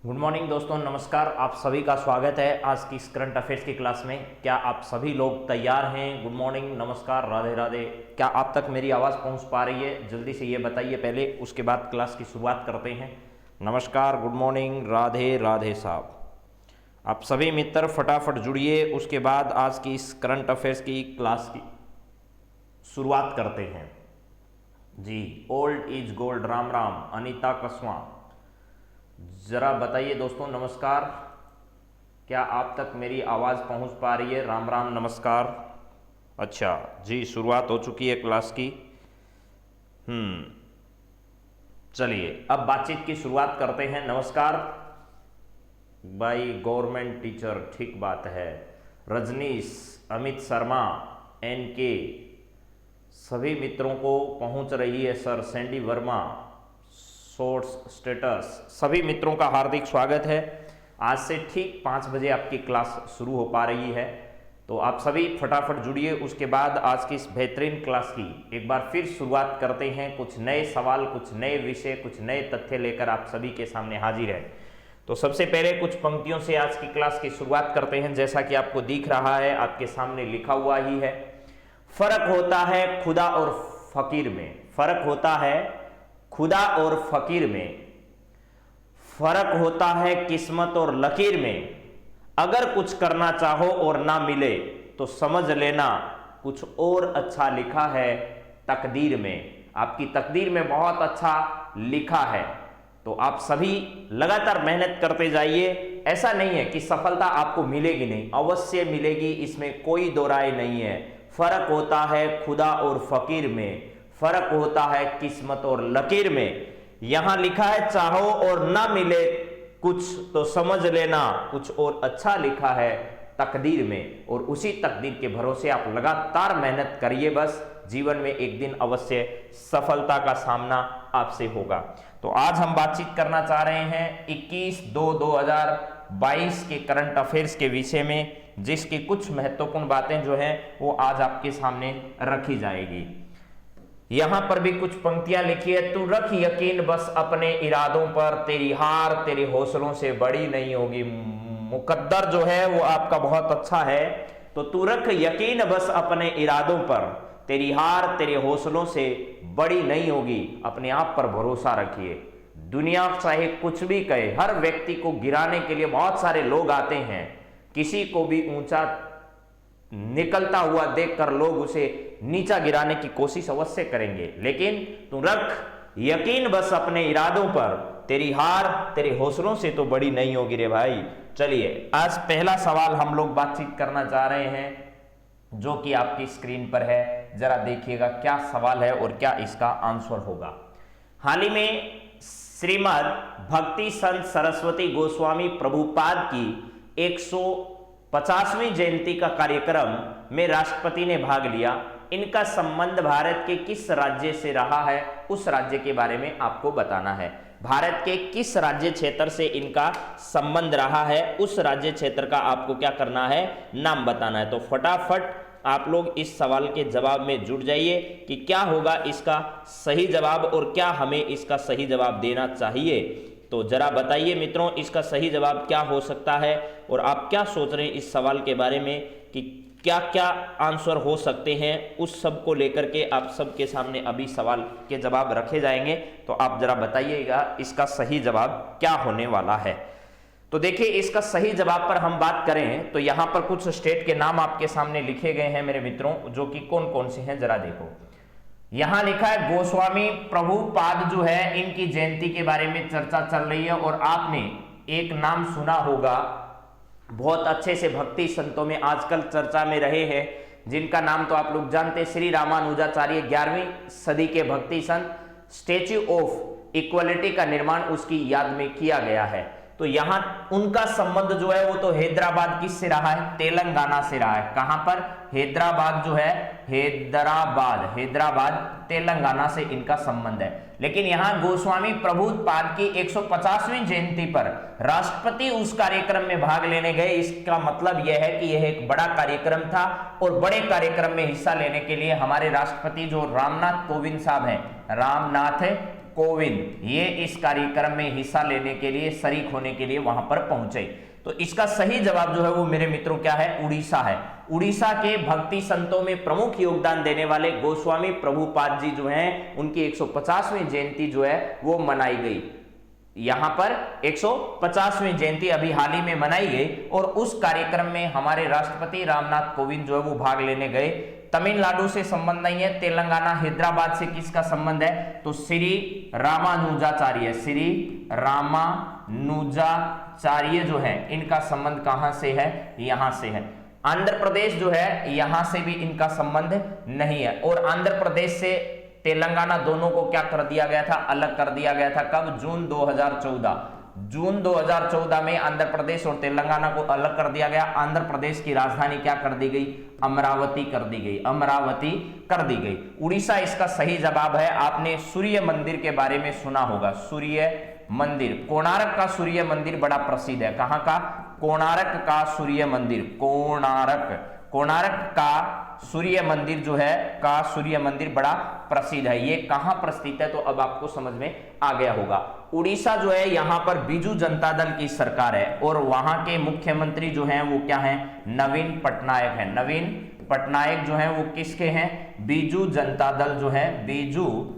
Good morning दोस्तों, नमस्कार। आप सभी का स्वागत है आज की इस करंट अफेयर्स की क्लास में। क्या आप सभी लोग तैयार हैं? गुड मॉर्निंग, नमस्कार, राधे राधे। क्या आप तक मेरी आवाज़ पहुंच पा रही है? जल्दी से ये बताइए पहले, उसके बाद क्लास की शुरुआत करते हैं। नमस्कार, गुड मॉर्निंग, राधे राधे साहब। आप सभी मित्र फटाफट जुड़िए, उसके बाद आज की इस करंट अफेयर्स की क्लास की शुरुआत करते हैं। जी, old is gold, Ram Ram. Anita Kaswa, जरा बताइए दोस्तों, नमस्कार, क्या आप तक मेरी आवाज़ पहुंच पा रही है? राम राम, नमस्कार। अच्छा जी, शुरुआत हो चुकी है क्लास की। चलिए अब बातचीत की शुरुआत करते हैं। नमस्कार भाई, गवर्नमेंट टीचर, ठीक बात है। रजनीश, अमित शर्मा, NK, सभी मित्रों को पहुंच रही है sir. Sandy Verma, shorts status, सभी मित्रों का हार्दिक स्वागत है। आज से ठीक 5 बजे आपकी क्लास शुरू हो पा रही है, तो आप सभी फटाफट जुड़िए। उसके बाद आज की इस बेहतरीन क्लास की एक बार फिर शुरुआत करते हैं। कुछ नए सवाल, कुछ नए विषय, कुछ नए तथ्य लेकर आप सभी के सामने हाजिर है। तो सबसे पहले कुछ पंक्तियों से आज की क्लास की शुरुआत करते हैं। जैसा कि आपको दिख रहा है, आपके सामने लिखा हुआ ही है, फर्क होता है खुदा और फकीर में। फर्क होता है खुदा और फकीर में, फर्क होता है किस्मत और लकीर में। अगर कुछ करना चाहो और ना मिले तो समझ लेना कुछ और अच्छा लिखा है तकदीर में। आपकी तकदीर में बहुत अच्छा लिखा है। तो आप सभी लगातार मेहनत करते जाइए। ऐसा नहीं है कि सफलता आपको मिलेगी नहीं, अवश्य मिलेगी, इसमें कोई दो राय नहीं है। फर्क होता है खुदा और फकीर में, फर्क होता है किस्मत और लकीर में। यहां लिखा है चाहो और ना मिले कुछ तो समझ लेना कुछ और अच्छा लिखा है तकदीर में। और उसी तकदीर के भरोसे आप लगातार मेहनत करिए, बस जीवन में एक दिन अवश्य सफलता का सामना आपसे होगा। तो आज हम बातचीत करना चाह रहे हैं 21/2/2022 के करंट अफेयर्स के विषय में, जिसकी कुछ महत्वपूर्ण बातें जो हैं वो आज आपके सामने रखी जाएगी। यहां पर भी कुछ पंक्तियां लिखी है। तू रख यकीन बस अपने इरादों पर, तेरी हार तेरे हौसलों से बड़ी नहीं होगी। मुकद्दर जो है वो आपका बहुत अच्छा है। तो तू रख यकीन बस अपने इरादों पर, तेरी हार तेरे हौसलों से बड़ी नहीं होगी। अपने आप पर भरोसा रखिए। दुनिया चाहे कुछ भी कहे, हर व्यक्ति को गिराने के लिए बहुत सारे लोग आते हैं। किसी को भी ऊंचा निकलता हुआ देखकर लोग उसे नीचा गिराने की कोशिश अवश्य करेंगे, लेकिन तू रख यकीन बस अपने इरादों पर, तेरी हार तेरे हौसलों से तो बड़ी नहीं होगी रे भाई। चलिए आज पहला सवाल हम लोग बातचीत करना चाह रहे हैं, जो कि आपकी स्क्रीन पर है। जरा देखिएगा क्या सवाल है और क्या इसका आंसर होगा। हाल ही में श्रीमद भक्ति संत सरस्वती गोस्वामी प्रभुपाद की 150वीं जयंती का कार्यक्रम में राष्ट्रपति ने भाग लिया। इनका संबंध भारत के किस राज्य से रहा है, उस राज्य के बारे में आपको बताना है। भारत के किस राज्य क्षेत्र से इनका संबंध रहा है, उस राज्य क्षेत्र का आपको क्या करना है, नाम बताना है। तो फटाफट आप लोग इस सवाल के जवाब में जुड़ जाइए कि क्या होगा इसका सही जवाब और क्या हमें इसका सही जवाब देना चाहिए। तो जरा बताइए मित्रों, इसका सही जवाब क्या हो सकता है और आप क्या सोच रहे हैं इस सवाल के बारे में कि क्या क्या आंसर हो सकते हैं। उस सब को लेकर के आप सबके सामने अभी सवाल के जवाब रखे जाएंगे। तो आप जरा बताइएगा इसका सही जवाब क्या होने वाला है। तो देखिए, इसका सही जवाब पर हम बात करें तो यहां पर कुछ स्टेट के नाम आपके सामने लिखे गए हैं मेरे मित्रों, जो कि कौन कौन से हैं जरा देखो। यहां लिखा है गोस्वामी प्रभुपाद जो है, इनकी जयंती के बारे में चर्चा चल रही है। और आपने एक नाम सुना होगा, बहुत अच्छे से भक्ति संतों में आजकल चर्चा में रहे हैं, जिनका नाम तो आप लोग जानते हैं, श्री रामानुजाचार्य, 11वीं सदी के भक्ति संत। स्टैच्यू ऑफ इक्वलिटी का निर्माण उसकी याद में किया गया है। तो यहां उनका संबंध जो है वो तो हैदराबाद किससे रहा है, तेलंगाना से रहा है। कहां पर, हैदराबाद जो है, हैदराबाद तेलंगाना से इनका संबंध है। लेकिन यहां गोस्वामी प्रभुपाद की 150वीं जयंती पर राष्ट्रपति उस कार्यक्रम में भाग लेने गए। इसका मतलब यह है कि यह एक बड़ा कार्यक्रम था और बड़े कार्यक्रम में हिस्सा लेने के लिए हमारे राष्ट्रपति जो रामनाथ कोविंद साहब हैं, रामनाथ कोविंद ये इस कार्यक्रम में हिस्सा लेने के लिए, शरीक होने के लिए वहां पर पहुंचे। तो इसका सही जवाब जो है वो मेरे मित्रों क्या है, उड़ीसा है। उड़ीसा के भक्ति संतों में प्रमुख योगदान देने वाले गोस्वामी प्रभुपाद जी जो हैं, उनकी 150वीं जयंती जो है वो मनाई गई। यहां पर 150वीं जयंती अभी हाल ही में मनाई गई और उस कार्यक्रम में हमारे राष्ट्रपति रामनाथ कोविंद जो है वो भाग लेने गए। तमिलनाडु से संबंध नहीं है, तेलंगाना हैदराबाद से किसका संबंध है, तो श्री रामानुजाचार्य, श्री रामानुजाचार्य जो है इनका संबंध कहां से है, यहां से है। आंध्र प्रदेश जो है यहां से भी इनका संबंध नहीं है। और आंध्र प्रदेश से तेलंगाना दोनों को क्या कर दिया गया था, अलग कर दिया गया था। कब, जून 2014। जून 2014 में आंध्र प्रदेश और तेलंगाना को अलग कर दिया गया। आंध्र प्रदेश की राजधानी क्या कर दी गई, अमरावती कर दी गई, अमरावती कर दी गई। उड़ीसा इसका सही जवाब है। आपने सूर्य मंदिर के बारे में सुना होगा, सूर्य मंदिर, कोणार्क का सूर्य मंदिर बड़ा प्रसिद्ध है। कहां का, कोणार्क का सूर्य मंदिर, कोणार्क का सूर्य मंदिर जो है, का सूर्य मंदिर बड़ा प्रसिद्ध है। ये कहां पर स्थित है, तो अब आपको समझ में आ गया होगा। उड़ीसा जो है यहां पर बीजू जनता दल की सरकार है और वहां के मुख्यमंत्री जो हैं वो क्या हैं, नवीन पटनायक हैं। नवीन पटनायक जो हैं वो किसके हैं, बीजू जनता दल जो है, बीजू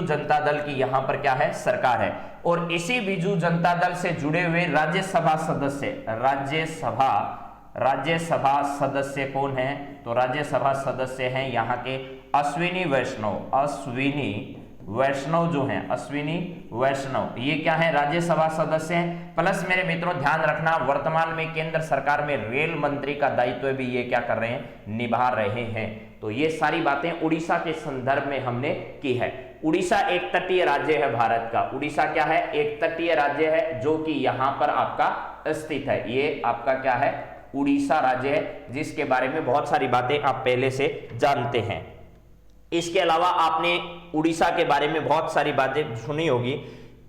जनता दल की यहां पर क्या है, सरकार है। और इसी बीजू जनता दल से जुड़े हुए राज्यसभा सदस्य कौन है, तो राज्यसभा सदस्य हैं यहाँ के अश्विनी वैष्णव जो हैं, अश्विनी वैष्णव, ये क्या है, राज्यसभा सदस्य हैं। प्लस मेरे मित्रों ध्यान रखना, वर्तमान में केंद्र सरकार में रेल मंत्री का दायित्व भी ये क्या कर रहे हैं, निभा रहे हैं। तो ये सारी बातें उड़ीसा के संदर्भ में हमने की है। उड़ीसा एक तटीय राज्य है भारत का। उड़ीसा क्या है, एक तटीय राज्य है जो कि यहां पर आपका स्थित है। ये आपका क्या है, उड़ीसा राज्य है, जिसके बारे में बहुत सारी बातें आप पहले से जानते हैं। इसके अलावा आपने उड़ीसा के बारे में बहुत सारी बातें सुनी होगी।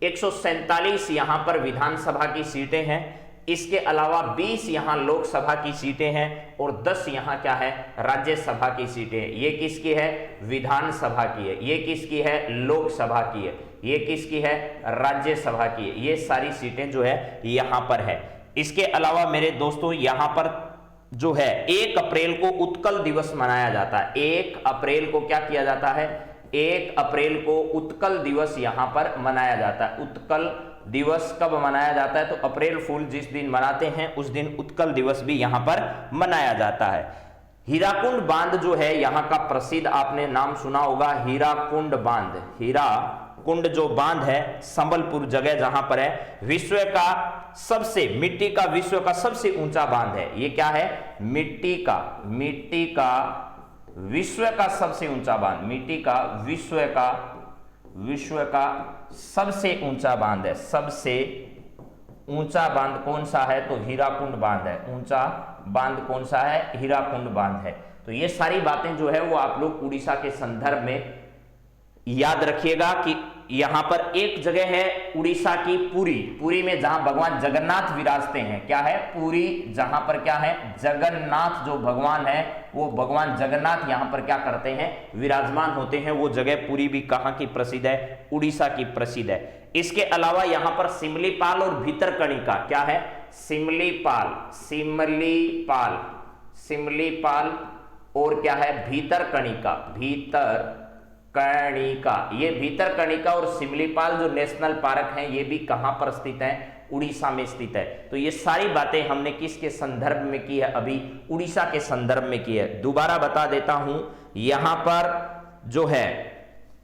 147 यहां पर विधानसभा की सीटें हैं। इसके अलावा 20 यहां लोकसभा की सीटें हैं और 10 यहां क्या है, राज्यसभा की सीटें हैं। ये किसकी है, विधानसभा की है। ये किसकी है, लोकसभा की है। ये किसकी है, राज्यसभा की है। ये सारी सीटें जो है यहां पर है। इसके अलावा मेरे दोस्तों यहां पर जो है 1 अप्रैल को उत्कल दिवस मनाया जाता है। 1 अप्रैल को क्या किया जाता है, 1 अप्रैल को उत्कल दिवस यहां पर मनाया जाता है। उत्कल दिवस कब मनाया जाता है, तो अप्रैल फूल जिस दिन मनाते हैं उस दिन उत्कल दिवस भी यहां पर मनाया जाता है। हीराकुंड बांध जो है यहाँ का प्रसिद्ध, आपने नाम सुना होगा, हीराकुंड बांध। हीराकुंड जो बांध है संबलपुर जगह जहां पर है, विश्व का सबसे ऊंचा बांध है। ये क्या है, मिट्टी का विश्व का सबसे ऊंचा बांध, मिट्टी का विश्व का सबसे ऊंचा बांध है। सबसे ऊंचा बांध कौन सा है, तो हीराकुंड बांध है। ऊंचा बांध कौन सा है, हीराकुंड बांध है। तो ये सारी बातें जो है वो आप लोग उड़ीसा के संदर्भ में याद रखिएगा कि यहां पर एक जगह है उड़ीसा की पुरी में जहां भगवान जगन्नाथ विराजते हैं। क्या है, पुरी, जहां पर क्या है, जगन्नाथ जो भगवान है वो भगवान जगन्नाथ यहां पर क्या करते हैं, विराजमान होते हैं। वो जगह पुरी भी कहां की प्रसिद्ध है, उड़ीसा की प्रसिद्ध है। इसके अलावा यहां पर सिमलीपाल और भीतरकनिका, क्या है, सिमलीपाल और क्या है, भीतरकनिका। ये भीतरकनिका और सिमलीपाल जो नेशनल पार्क हैं ये भी कहां पर स्थित है, उड़ीसा में स्थित है। तो ये सारी बातें हमने किसके संदर्भ में की है, अभी उड़ीसा के संदर्भ में की है। दोबारा बता देता हूं, यहां पर जो है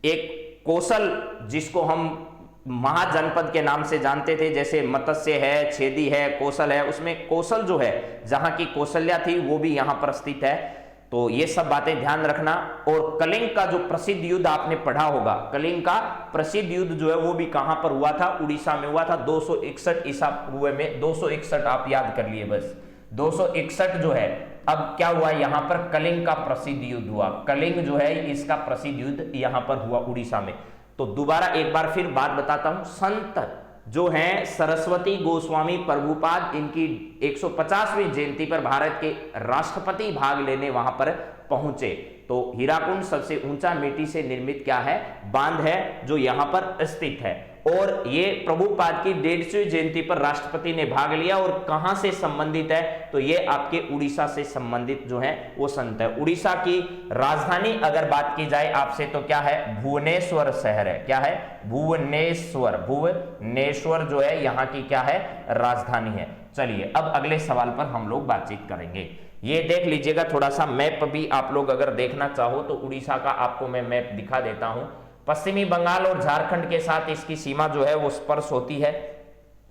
एक कौशल, जिसको हम महाजनपद के नाम से जानते थे, जैसे मत्स्य है, छेदी है, कौशल है, उसमें कौशल जो है, जहां की कौशल्या थी वो भी यहां पर स्थित है। तो ये सब बातें ध्यान रखना। और कलिंग का जो प्रसिद्ध युद्ध आपने पढ़ा होगा, कलिंग का प्रसिद्ध युद्ध जो है वो भी कहां पर हुआ था, उड़ीसा में हुआ था। 261 ईसा पूर्व में, 261 आप याद कर लिए बस, 261 जो है। अब क्या हुआ, यहां पर कलिंग का प्रसिद्ध युद्ध हुआ। कलिंग जो है इसका प्रसिद्ध युद्ध यहां पर हुआ उड़ीसा में। तो दोबारा एक बार फिर बात बताता हूं, संत जो हैं सरस्वती गोस्वामी प्रभुपाद, इनकी 150वीं जयंती पर भारत के राष्ट्रपति भाग लेने वहां पर पहुंचे। तो हीराकुंड सबसे ऊंचा मिट्टी से निर्मित क्या है, बांध है जो यहां पर स्थित है। और ये प्रभुपाद की 150वीं जयंती पर राष्ट्रपति ने भाग लिया। और कहां से संबंधित है, तो ये आपके उड़ीसा से संबंधित जो है वो संत है। उड़ीसा की राजधानी अगर बात की जाए आपसे तो क्या है, भुवनेश्वर शहर है। क्या है, भुवनेश्वर। भुवनेश्वर जो है यहाँ की क्या है, राजधानी है। चलिए अब अगले सवाल पर हम लोग बातचीत करेंगे। ये देख लीजिएगा, थोड़ा सा मैप भी आप लोग अगर देखना चाहो तो उड़ीसा का आपको मैं मैप दिखा देता हूं। पश्चिमी बंगाल और झारखंड के साथ इसकी सीमा जो है वो स्पर्श होती है,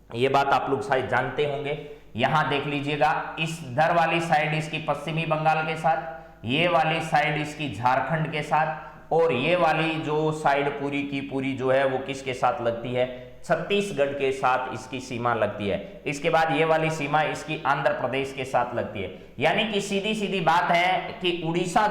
ये बात आप लोग शायद जानते होंगे। यहां देख लीजिएगा, इधर वाली साइड इसकी पश्चिमी बंगाल के साथ, ये वाली साइड इसकी झारखंड के साथ, और ये वाली जो साइड पूरी की पूरी जो है वो किसके साथ लगती है, छत्तीसगढ़ के साथ इसकी सीमा लगती है। इसके बाद ये वाली सीमा इसकी आंध्र प्रदेश के साथ लगती है। यानी कि सीधी सीधी बात है कि उड़ीसा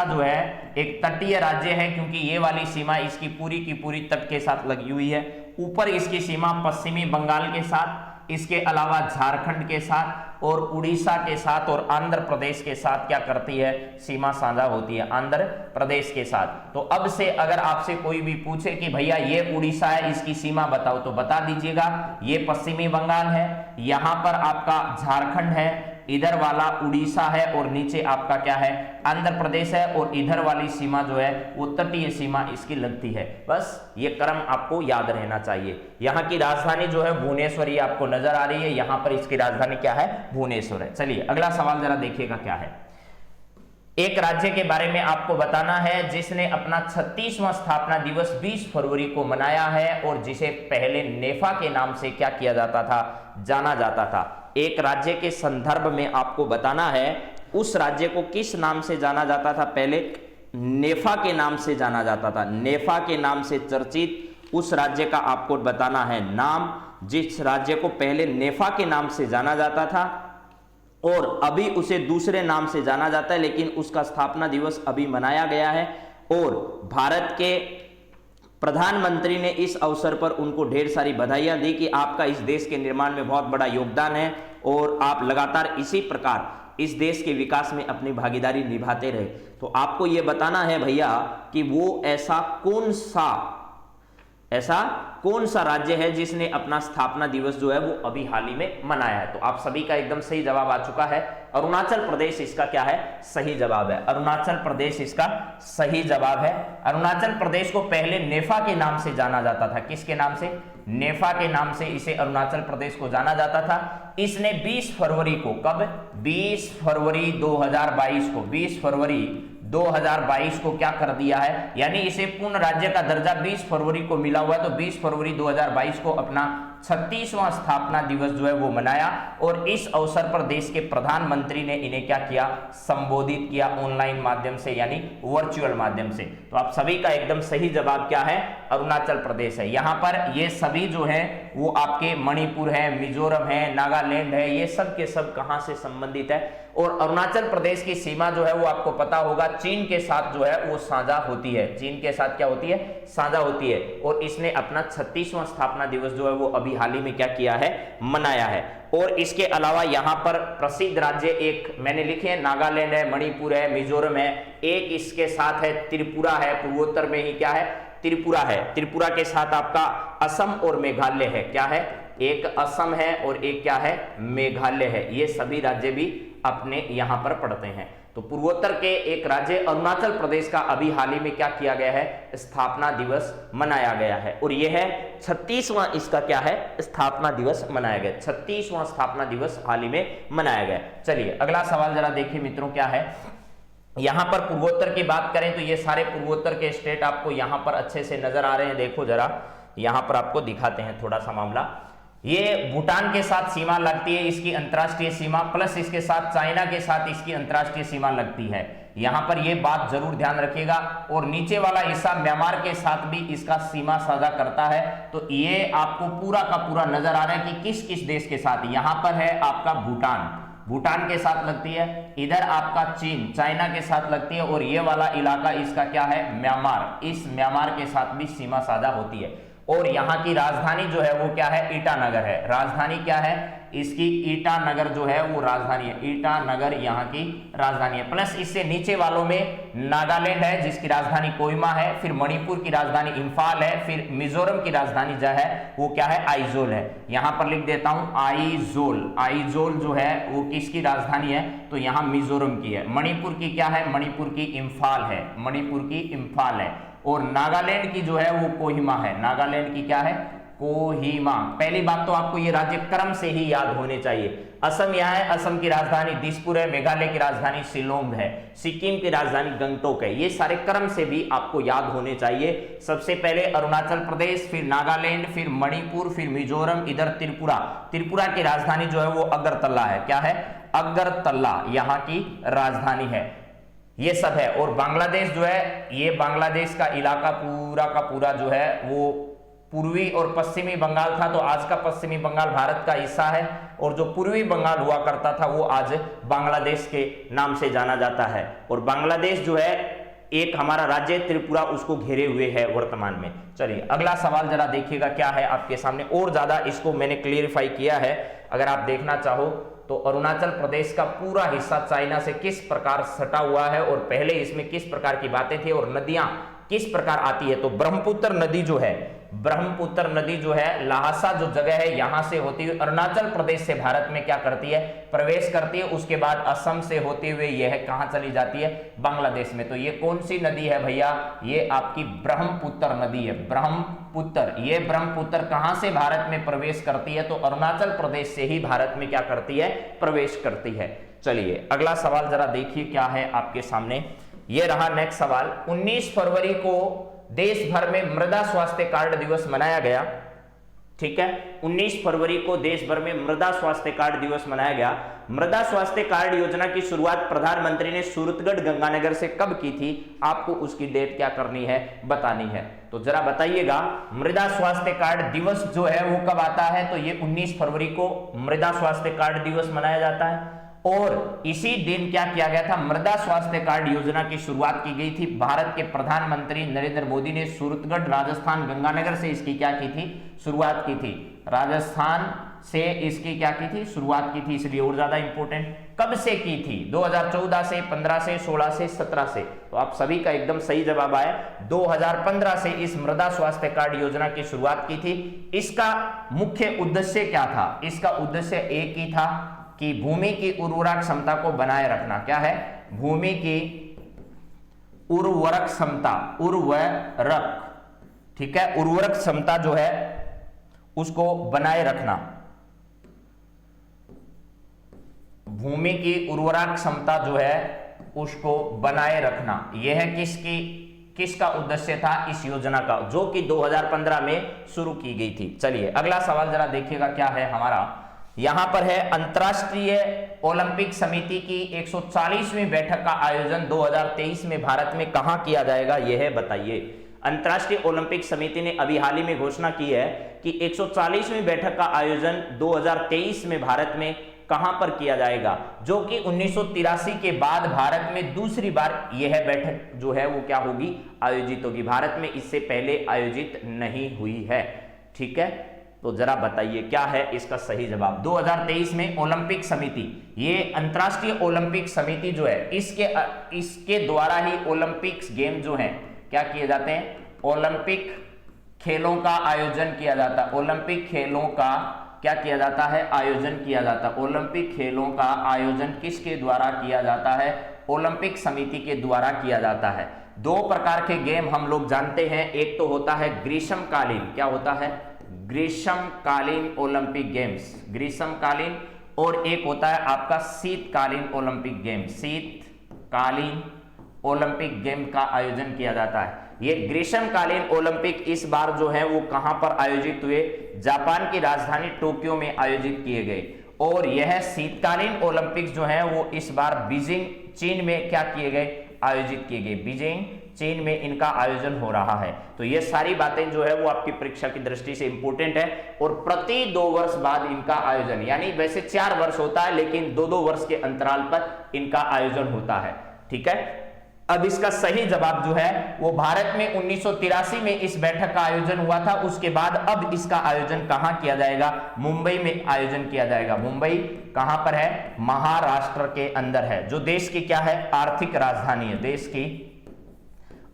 जो है एक तटीय राज्य है, क्योंकि ये वाली सीमा इसकी पूरी की पूरी तट के साथ लगी हुई है। ऊपर इसकी सीमा पश्चिमी बंगाल के साथ, इसके अलावा झारखंड के साथ और उड़ीसा के साथ और आंध्र प्रदेश के साथ क्या करती है, सीमा साझा होती है, आंध्र प्रदेश के साथ। तो अब से अगर आपसे कोई भी पूछे कि भैया ये उड़ीसा है, इसकी सीमा बताओ, तो बता दीजिएगा ये पश्चिमी बंगाल है, यहां पर आपका झारखंड है, इधर वाला उड़ीसा है और नीचे आपका क्या है, आंध्र प्रदेश है, और इधर वाली सीमा जो है वो तटीय सीमा इसकी लगती है। बस ये क्रम आपको याद रहना चाहिए। यहाँ की राजधानी जो है भुवनेश्वर, ये आपको नजर आ रही है, यहाँ पर इसकी राजधानी क्या है, भुवनेश्वर है। चलिए अगला सवाल जरा देखिएगा क्या है। एक राज्य के बारे में आपको बताना है जिसने अपना 36वां स्थापना दिवस 20 फरवरी को मनाया है और जिसे पहले नेफा के नाम से क्या किया जाता था, जाना जाता था। एक राज्य के संदर्भ में आपको बताना है उस राज्य को किस नाम से जाना जाता था, पहले नेफा के नाम से जाना जाता था। नेफा के नाम से चर्चित उस राज्य का आपको बताना है नाम, जिस राज्य को पहले नेफा के नाम से जाना जाता था और अभी उसे दूसरे नाम से जाना जाता है, लेकिन उसका स्थापना दिवस अभी मनाया गया है। और भारत के प्रधानमंत्री ने इस अवसर पर उनको ढेर सारी बधाइयां दी कि आपका इस देश के निर्माण में बहुत बड़ा योगदान है और आप लगातार इसी प्रकार इस देश के विकास में अपनी भागीदारी निभाते रहे। तो आपको यह बताना है भैया कि वो ऐसा कौन सा राज्य है जिसने अपना स्थापना दिवस जो है वो अभी हाल ही में मनाया है। तो आप सभी का एकदम सही जवाब आ चुका है, अरुणाचल प्रदेश इसका क्या है, सही जवाब है। अरुणाचल प्रदेश इसका सही जवाब है। अरुणाचल प्रदेश को पहले नेफा के नाम से जाना जाता था। किसके नाम से, नेफा के नाम से इसे अरुणाचल प्रदेश को जाना जाता था। इसने 20 फरवरी को, कब, 20 फरवरी 2022 को, 20 फरवरी 2022 को क्या कर दिया है, यानी इसे पूर्ण राज्य का दर्जा 20 फरवरी को मिला हुआ है। तो 20 फरवरी 2022 को अपना 36वां स्थापना दिवस जो है वो मनाया और इस अवसर पर देश के प्रधानमंत्री ने इन्हें क्या किया, संबोधित किया ऑनलाइन माध्यम से, यानी वर्चुअल माध्यम से। तो आप सभी का एकदम सही जवाब क्या है, अरुणाचल प्रदेश है। यहां पर ये सभी जो है वो आपके मणिपुर है, मिजोरम है, नागालैंड है, ये सब के सब कहां से संबंधित है। और अरुणाचल प्रदेश की सीमा जो है वो आपको पता होगा चीन के साथ जो है वो साझा होती है। चीन के साथ क्या होती है, साझा होती है। और इसने अपना 36वां स्थापना दिवस जो है वो अभी हाल ही में क्या किया है, मनाया है। और इसके अलावा यहाँ पर प्रसिद्ध राज्य एक मैंने लिखे हैं, नागालैंड है, मणिपुर है, मिजोरम है, एक इसके साथ है त्रिपुरा है, पूर्वोत्तर में ही क्या है, त्रिपुरा है। त्रिपुरा के साथ आपका असम और मेघालय है। क्या है, एक असम है और एक क्या है, मेघालय है। ये सभी राज्य भी अपने यहां पर पड़ते हैं। तो पूर्वोत्तर के एक राज्य अरुणाचल प्रदेश का अभी हाल ही में क्या किया गया है, स्थापना दिवस मनाया गया है। और यह है 36वां इसका क्या है, स्थापना दिवस मनाया गया। 36वां स्थापना दिवस हाल ही में मनाया गया। चलिए अगला सवाल जरा देखिए मित्रों, क्या है यहां पर पूर्वोत्तर की बात करें तो ये सारे पूर्वोत्तर के स्टेट आपको यहां पर अच्छे से नजर आ रहे हैं। देखो जरा यहां पर आपको दिखाते हैं थोड़ा सा मामला। ये भूटान के साथ सीमा लगती है, इसकी अंतर्राष्ट्रीय सीमा, प्लस इसके साथ चाइना के साथ इसकी अंतर्राष्ट्रीय सीमा लगती है। यहां पर ये बात जरूर ध्यान रखिएगा। और नीचे वाला हिस्सा म्यांमार के साथ भी इसका सीमा साझा करता है। तो ये आपको पूरा का पूरा नजर आ रहा है कि किस किस देश के साथ। यहां पर है आपका भूटान के साथ लगती है, इधर आपका चीन चाइना के साथ लगती है, और ये वाला इलाका इसका क्या है, म्यांमार, इस म्यांमार के साथ भी सीमा साझा होती है। और यहाँ की राजधानी जो है वो क्या है, ईटानगर है। राजधानी क्या है इसकी, ईटानगर जो है वो राजधानी है, ईटानगर यहाँ की राजधानी है। प्लस इससे नीचे वालों में नागालैंड है जिसकी राजधानी कोहिमा है, फिर मणिपुर की राजधानी इंफाल है, फिर मिजोरम की राजधानी जो है वो क्या है, आइजोल है। यहां पर लिख देता हूं आइजोल। आइजोल जो है वो किसकी राजधानी है, तो यहां मिजोरम की है। मणिपुर की क्या है, मणिपुर की इंफाल है, मणिपुर की इंफाल है। और नागालैंड की जो है वो कोहिमा है, नागालैंड की क्या है, कोहिमा। पहली बात तो आपको ये राज्य क्रम से ही याद होने चाहिए। असम यहाँ है, असम की राजधानी दिसपुर है, मेघालय की राजधानी शिलोंग है, सिक्किम की राजधानी गंगटोक है। ये सारे क्रम से भी आपको याद होने चाहिए। सबसे पहले अरुणाचल प्रदेश, फिर नागालैंड, फिर मणिपुर, फिर मिजोरम, इधर त्रिपुरा। त्रिपुरा की राजधानी जो है वो अगरतला है, क्या है, अगरतला यहाँ की राजधानी है। ये सब है। और बांग्लादेश जो है, ये बांग्लादेश का इलाका पूरा का पूरा जो है वो पूर्वी और पश्चिमी बंगाल था, तो आज का पश्चिमी बंगाल भारत का हिस्सा है, और जो पूर्वी बंगाल हुआ करता था वो आज बांग्लादेश के नाम से जाना जाता है। और बांग्लादेश जो है एक हमारा राज्य त्रिपुरा उसको घेरे हुए है वर्तमान में। चलिए अगला सवाल जरा देखिएगा क्या है आपके सामने, और ज्यादा इसको मैंने क्लियरिफाई किया है। अगर आप देखना चाहो तो अरुणाचल प्रदेश का पूरा हिस्सा चाइना से किस प्रकार सटा हुआ है, और पहले इसमें किस प्रकार की बातें थी, और नदियां किस प्रकार आती है। तो ब्रह्मपुत्र नदी जो है, ब्रह्मपुत्र नदी जो है लहासा जो जगह है यहां से होती हुई अरुणाचल प्रदेश से भारत में क्या करती है, प्रवेश करती है। उसके बाद असम से होते हुए यह कहां चली जाती है, बांग्लादेश में। तो ये कौन सी नदी है भैया, ये आपकी ब्रह्मपुत्र नदी है, ब्रह्मपुत्र। ये ब्रह्मपुत्र कहां से भारत में प्रवेश करती है, तो अरुणाचल प्रदेश से ही भारत में क्या करती है, प्रवेश करती है। चलिए अगला सवाल जरा देखिए क्या है आपके सामने। ये रहा नेक्स्ट सवाल। 19 फरवरी को देश भर में मृदा स्वास्थ्य कार्ड दिवस मनाया गया, ठीक है। 19 फरवरी को देश भर में मृदा स्वास्थ्य कार्ड दिवस मनाया गया। मृदा स्वास्थ्य कार्ड योजना की शुरुआत प्रधानमंत्री ने सूरतगढ़ गंगानगर से कब की थी, आपको उसकी डेट क्या करनी है, बतानी है। तो जरा बताइएगा मृदा स्वास्थ्य कार्ड दिवस जो है वो कब आता है, तो ये 19 फरवरी को मृदा स्वास्थ्य कार्ड दिवस मनाया जाता है। और इसी दिन क्या किया गया था, मृदा स्वास्थ्य कार्ड योजना की शुरुआत की गई थी। भारत के प्रधानमंत्री नरेंद्र मोदी ने सूरतगढ़ राजस्थान गंगानगर से इसकी क्या की थी, शुरुआत की थी। राजस्थान से इसकी क्या की थी, शुरुआत की थी, इसलिए और ज्यादा इंपॉर्टेंट। कब से की थी, 2014 से, 15 से, 16 से, 17 से। तो आप सभी का एकदम सही जवाब आया, 2015 से इस मृदा स्वास्थ्य कार्ड योजना की शुरुआत की थी। इसका मुख्य उद्देश्य क्या था, इसका उद्देश्य एक ही था कि भूमि की उर्वरक क्षमता को बनाए रखना। क्या है, भूमि की उर्वरक क्षमता, उर्वरक, ठीक है, उर्वरक क्षमता जो है उसको बनाए रखना। भूमि की उर्वरक क्षमता जो है उसको बनाए रखना, यह किसका उद्देश्य था, इस योजना का, जो कि 2015 में शुरू की गई थी। चलिए अगला सवाल जरा देखिएगा क्या है हमारा। यहां पर है अंतर्राष्ट्रीय ओलंपिक समिति की 140वीं बैठक का आयोजन 2023 में भारत में कहां किया जाएगा, यह बताइए। अंतर्राष्ट्रीय ओलंपिक समिति ने अभी हाल ही में घोषणा की है कि 140वीं बैठक का आयोजन 2023 में भारत में कहां पर किया जाएगा, जो कि 1983 के बाद भारत में दूसरी बार यह बैठक जो है वो क्या होगी, आयोजित होगी। भारत में इससे पहले आयोजित नहीं हुई है, ठीक है। तो जरा बताइए क्या है इसका सही जवाब। 2023 में ओलंपिक समिति, ये अंतर्राष्ट्रीय ओलंपिक समिति जो है इसके द्वारा ही ओलंपिक्स गेम जो हैं क्या किए जाते हैं, ओलंपिक खेलों का आयोजन किया जाता है। ओलंपिक खेलों का क्या किया जाता है, आयोजन किया जाता है। ओलंपिक खेलों का आयोजन किसके द्वारा किया जाता है, ओलंपिक समिति के द्वारा किया जाता है। दो प्रकार के गेम हम लोग जानते हैं, एक तो होता है ग्रीष्मकालीन, क्या होता है, ग्रीष्मकालीन ओलंपिक गेम्स, ग्रीष्मकालीन, और एक होता है आपका शीतकालीन ओलंपिक गेम, शीतकालीन ओलंपिक गेम का आयोजन किया जाता है। ये ग्रीष्मकालीन ओलंपिक इस बार जो है वो कहां पर आयोजित हुए, जापान की राजधानी टोक्यो में आयोजित किए गए। और यह शीतकालीन ओलंपिक्स जो है वो इस बार बीजिंग चीन में क्या किए गए, आयोजित किए गए। बीजिंग चीन में इनका आयोजन हो रहा है। तो ये सारी बातें जो है वो आपकी परीक्षा की दृष्टि से इंपॉर्टेंट है। और प्रति 2 वर्ष बाद इनका आयोजन, यानी वैसे 4 वर्ष होता है लेकिन 2-2 वर्ष के अंतराल पर इनका आयोजन होता है, ठीक है। अब इसका सही जवाब जो है वो भारत में 1983 में इस बैठक का आयोजन हुआ था। उसके बाद अब इसका आयोजन कहां किया जाएगा? मुंबई में आयोजन किया जाएगा। मुंबई कहां पर है? महाराष्ट्र के अंदर है, जो देश की क्या है? आर्थिक राजधानी है, देश की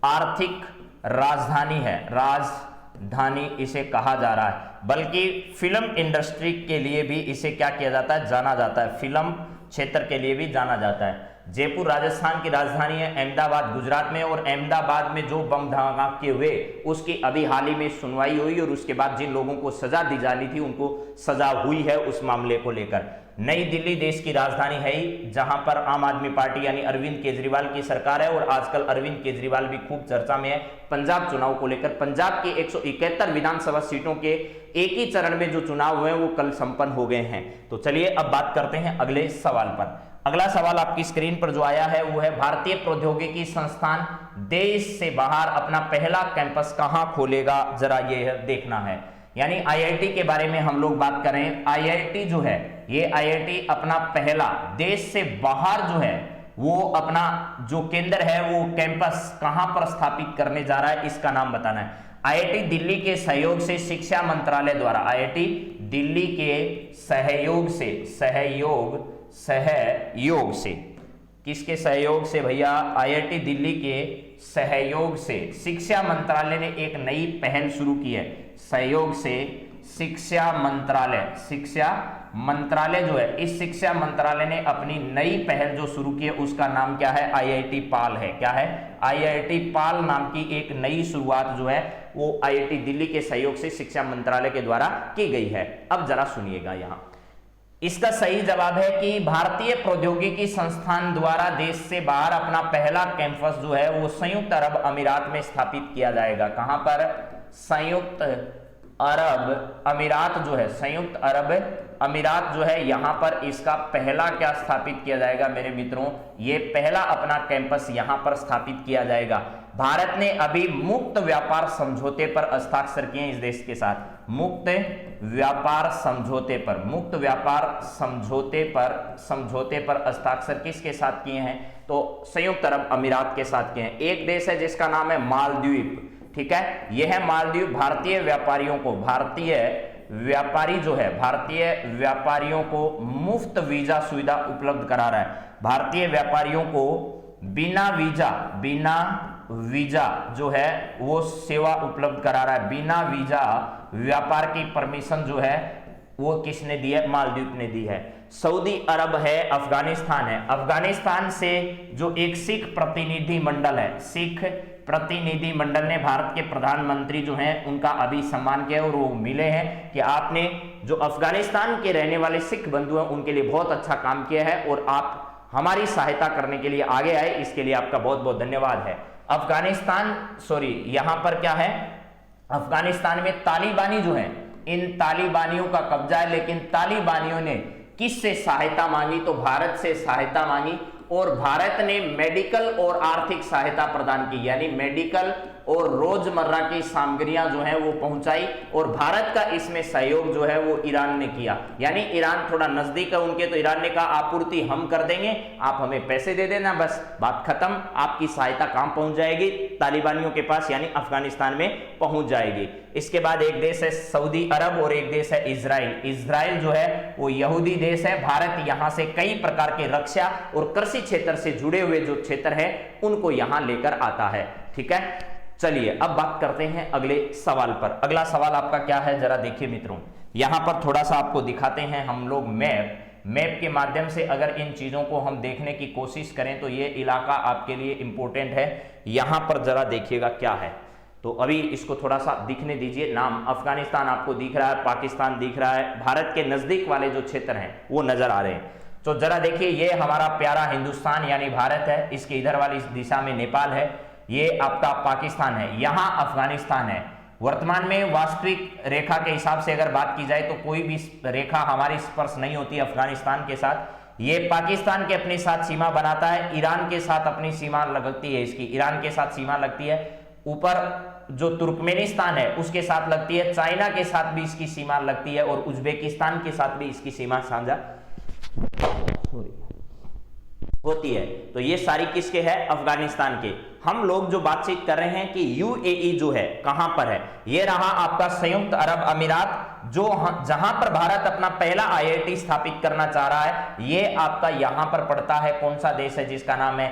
आर्थिक राजधानी है, राजधानी इसे कहा जा रहा है। बल्कि फिल्म इंडस्ट्री के लिए भी इसे क्या किया जाता है? जाना जाता है, फिल्म क्षेत्र के लिए भी जाना जाता है। जयपुर राजस्थान की राजधानी है, अहमदाबाद गुजरात में, और अहमदाबाद में जो बम धमाके हुए उसकी अभी हाल ही में सुनवाई हुई और उसके बाद जिन लोगों को सजा दी जानी थी उनको सजा हुई है उस मामले को लेकर। नई दिल्ली देश की राजधानी है ही, जहां पर आम आदमी पार्टी यानी अरविंद केजरीवाल की सरकार है और आजकल अरविंद केजरीवाल भी खूब चर्चा में है पंजाब चुनाव को लेकर। पंजाब के 171 विधानसभा सीटों के एक ही चरण में जो चुनाव हुए वो कल संपन्न हो गए हैं। तो चलिए अब बात करते हैं अगले सवाल पर। अगला सवाल आपकी स्क्रीन पर जो आया है वो है, भारतीय प्रौद्योगिकी संस्थान देश से बाहर अपना पहला कैंपस कहां खोलेगा? जरा ये देखना है। यानी आईआईटी के बारे में हम लोग बात करें। आईआईटी जो है, ये आईआईटी अपना पहला देश से बाहर जो है वो अपना जो केंद्र है वो कैंपस कहां पर स्थापित करने जा रहा है, इसका नाम बताना है। आईआईटी दिल्ली के सहयोग से शिक्षा मंत्रालय द्वारा, आईआईटी दिल्ली के सहयोग से किसके सहयोग से भैया? आईआईटी दिल्ली के सहयोग से शिक्षा मंत्रालय ने एक नई पहल शुरू की है। सहयोग से शिक्षा मंत्रालय जो है, इस शिक्षा मंत्रालय ने अपनी नई पहल जो शुरू की है उसका नाम क्या है? आईआईटी पाल है। क्या है? आईआईटी पाल नाम की एक नई शुरुआत जो है वो आईआईटी दिल्ली के सहयोग से शिक्षा मंत्रालय के द्वारा की गई है। अब जरा सुनिएगा, यहां इसका सही जवाब है कि भारतीय प्रौद्योगिकी संस्थान द्वारा देश से बाहर अपना पहला कैंपस जो है वो संयुक्त अरब अमीरात में स्थापित किया जाएगा। कहां पर? संयुक्त अरब अमीरात जो है, संयुक्त अरब अमीरात जो है, यहां पर इसका पहला क्या स्थापित किया जाएगा मेरे मित्रों? ये पहला अपना कैंपस यहां पर स्थापित किया जाएगा। भारत ने अभी मुक्त व्यापार समझौते पर हस्ताक्षर किए हैं इस देश के साथ। मुक्त व्यापार समझौते पर हस्ताक्षर किसके साथ किए हैं? तो संयुक्त अरब अमीरात के साथ किए हैं। एक देश है जिसका नाम है मालदीव, ठीक है, यह है मालदीव। भारतीय व्यापारियों को मुफ्त वीजा सुविधा उपलब्ध करा रहा है। भारतीय व्यापारियों को बिना वीजा जो है वो सेवा उपलब्ध करा रहा है। बिना वीजा व्यापार की परमिशन जो है वो किसने दी है? मालदीव ने दी है। सऊदी अरब है, अफगानिस्तान है। अफगानिस्तान से जो एक सिख प्रतिनिधि मंडल है, सिख प्रतिनिधि मंडल ने भारत के प्रधानमंत्री जो हैं उनका अभी सम्मान किया और वो मिले हैं कि आपने जो अफगानिस्तान के रहने वाले सिख बंधु हैं उनके लिए बहुत अच्छा काम किया है और आप हमारी सहायता करने के लिए आगे आए, इसके लिए आपका बहुत बहुत धन्यवाद है। यहां पर क्या है? अफगानिस्तान में तालिबानी जो है, इन तालिबानियों का कब्जा है, लेकिन तालिबानियों ने किससे सहायता मांगी? तो भारत से सहायता मांगी और भारत ने मेडिकल और आर्थिक सहायता प्रदान की, यानी मेडिकल और रोजमर्रा की सामग्रियां जो है वो पहुंचाई और भारत का इसमें सहयोग जो है वो ईरान ने किया। यानी ईरान थोड़ा नजदीक है उनके, तो ईरान ने कहा आपूर्ति हम कर देंगे, आप हमें पैसे दे देना, बस बात खत्म। आपकी सहायता कहां पहुंच जाएगी? तालिबानियों के पास, यानी अफगानिस्तान में पहुंच जाएगी। इसके बाद एक देश है सऊदी अरब और एक देश है इजराइल। इजराइल जो है वो यहूदी देश है। भारत यहां से कई प्रकार के रक्षा और कृषि क्षेत्र से जुड़े हुए जो क्षेत्र है उनको यहां लेकर आता है, ठीक है। चलिए अब बात करते हैं अगले सवाल पर। अगला सवाल आपका क्या है, जरा देखिए मित्रों, यहां पर थोड़ा सा आपको दिखाते हैं हम लोग मैप के माध्यम से अगर इन चीजों को हम देखने की कोशिश करें तो ये इलाका आपके लिए इंपॉर्टेंट है। यहां पर जरा देखिएगा क्या है, तो अभी इसको थोड़ा सा दिखने दीजिए। नाम अफगानिस्तान आपको दिख रहा है, पाकिस्तान दिख रहा है, भारत के नजदीक वाले जो क्षेत्र हैं वो नजर आ रहे हैं। तो जरा देखिए, ये हमारा प्यारा हिंदुस्तान यानी भारत है, इसके इधर वाली दिशा में नेपाल है, ये आपका पाकिस्तान है, यहां अफगानिस्तान है। वर्तमान में वास्तविक रेखा के हिसाब से अगर बात की जाए तो कोई भी रेखा हमारी स्पर्श नहीं होती अफगानिस्तान के साथ। ये पाकिस्तान के अपने साथ सीमा बनाता है, ईरान के साथ अपनी सीमा लगती है, इसकी ईरान के साथ सीमा लगती है। ऊपर जो तुर्कमेनिस्तान है उसके साथ लगती है, चाइना के साथ भी इसकी सीमा लगती है और उज्बेकिस्तान के साथ भी इसकी सीमा साझा होती है। तो ये सारी किसके है? अफगानिस्तान के। हम लोग जो बातचीत कर रहे हैं कि यूएई जो है कहां पर है, ये रहा आपका संयुक्त अरब अमीरात, जो जहां पर भारत अपना पहला आईआईटी स्थापित करना चाह रहा है, ये आपका यहां पर पड़ता है। कौन सा देश है? जिसका नाम है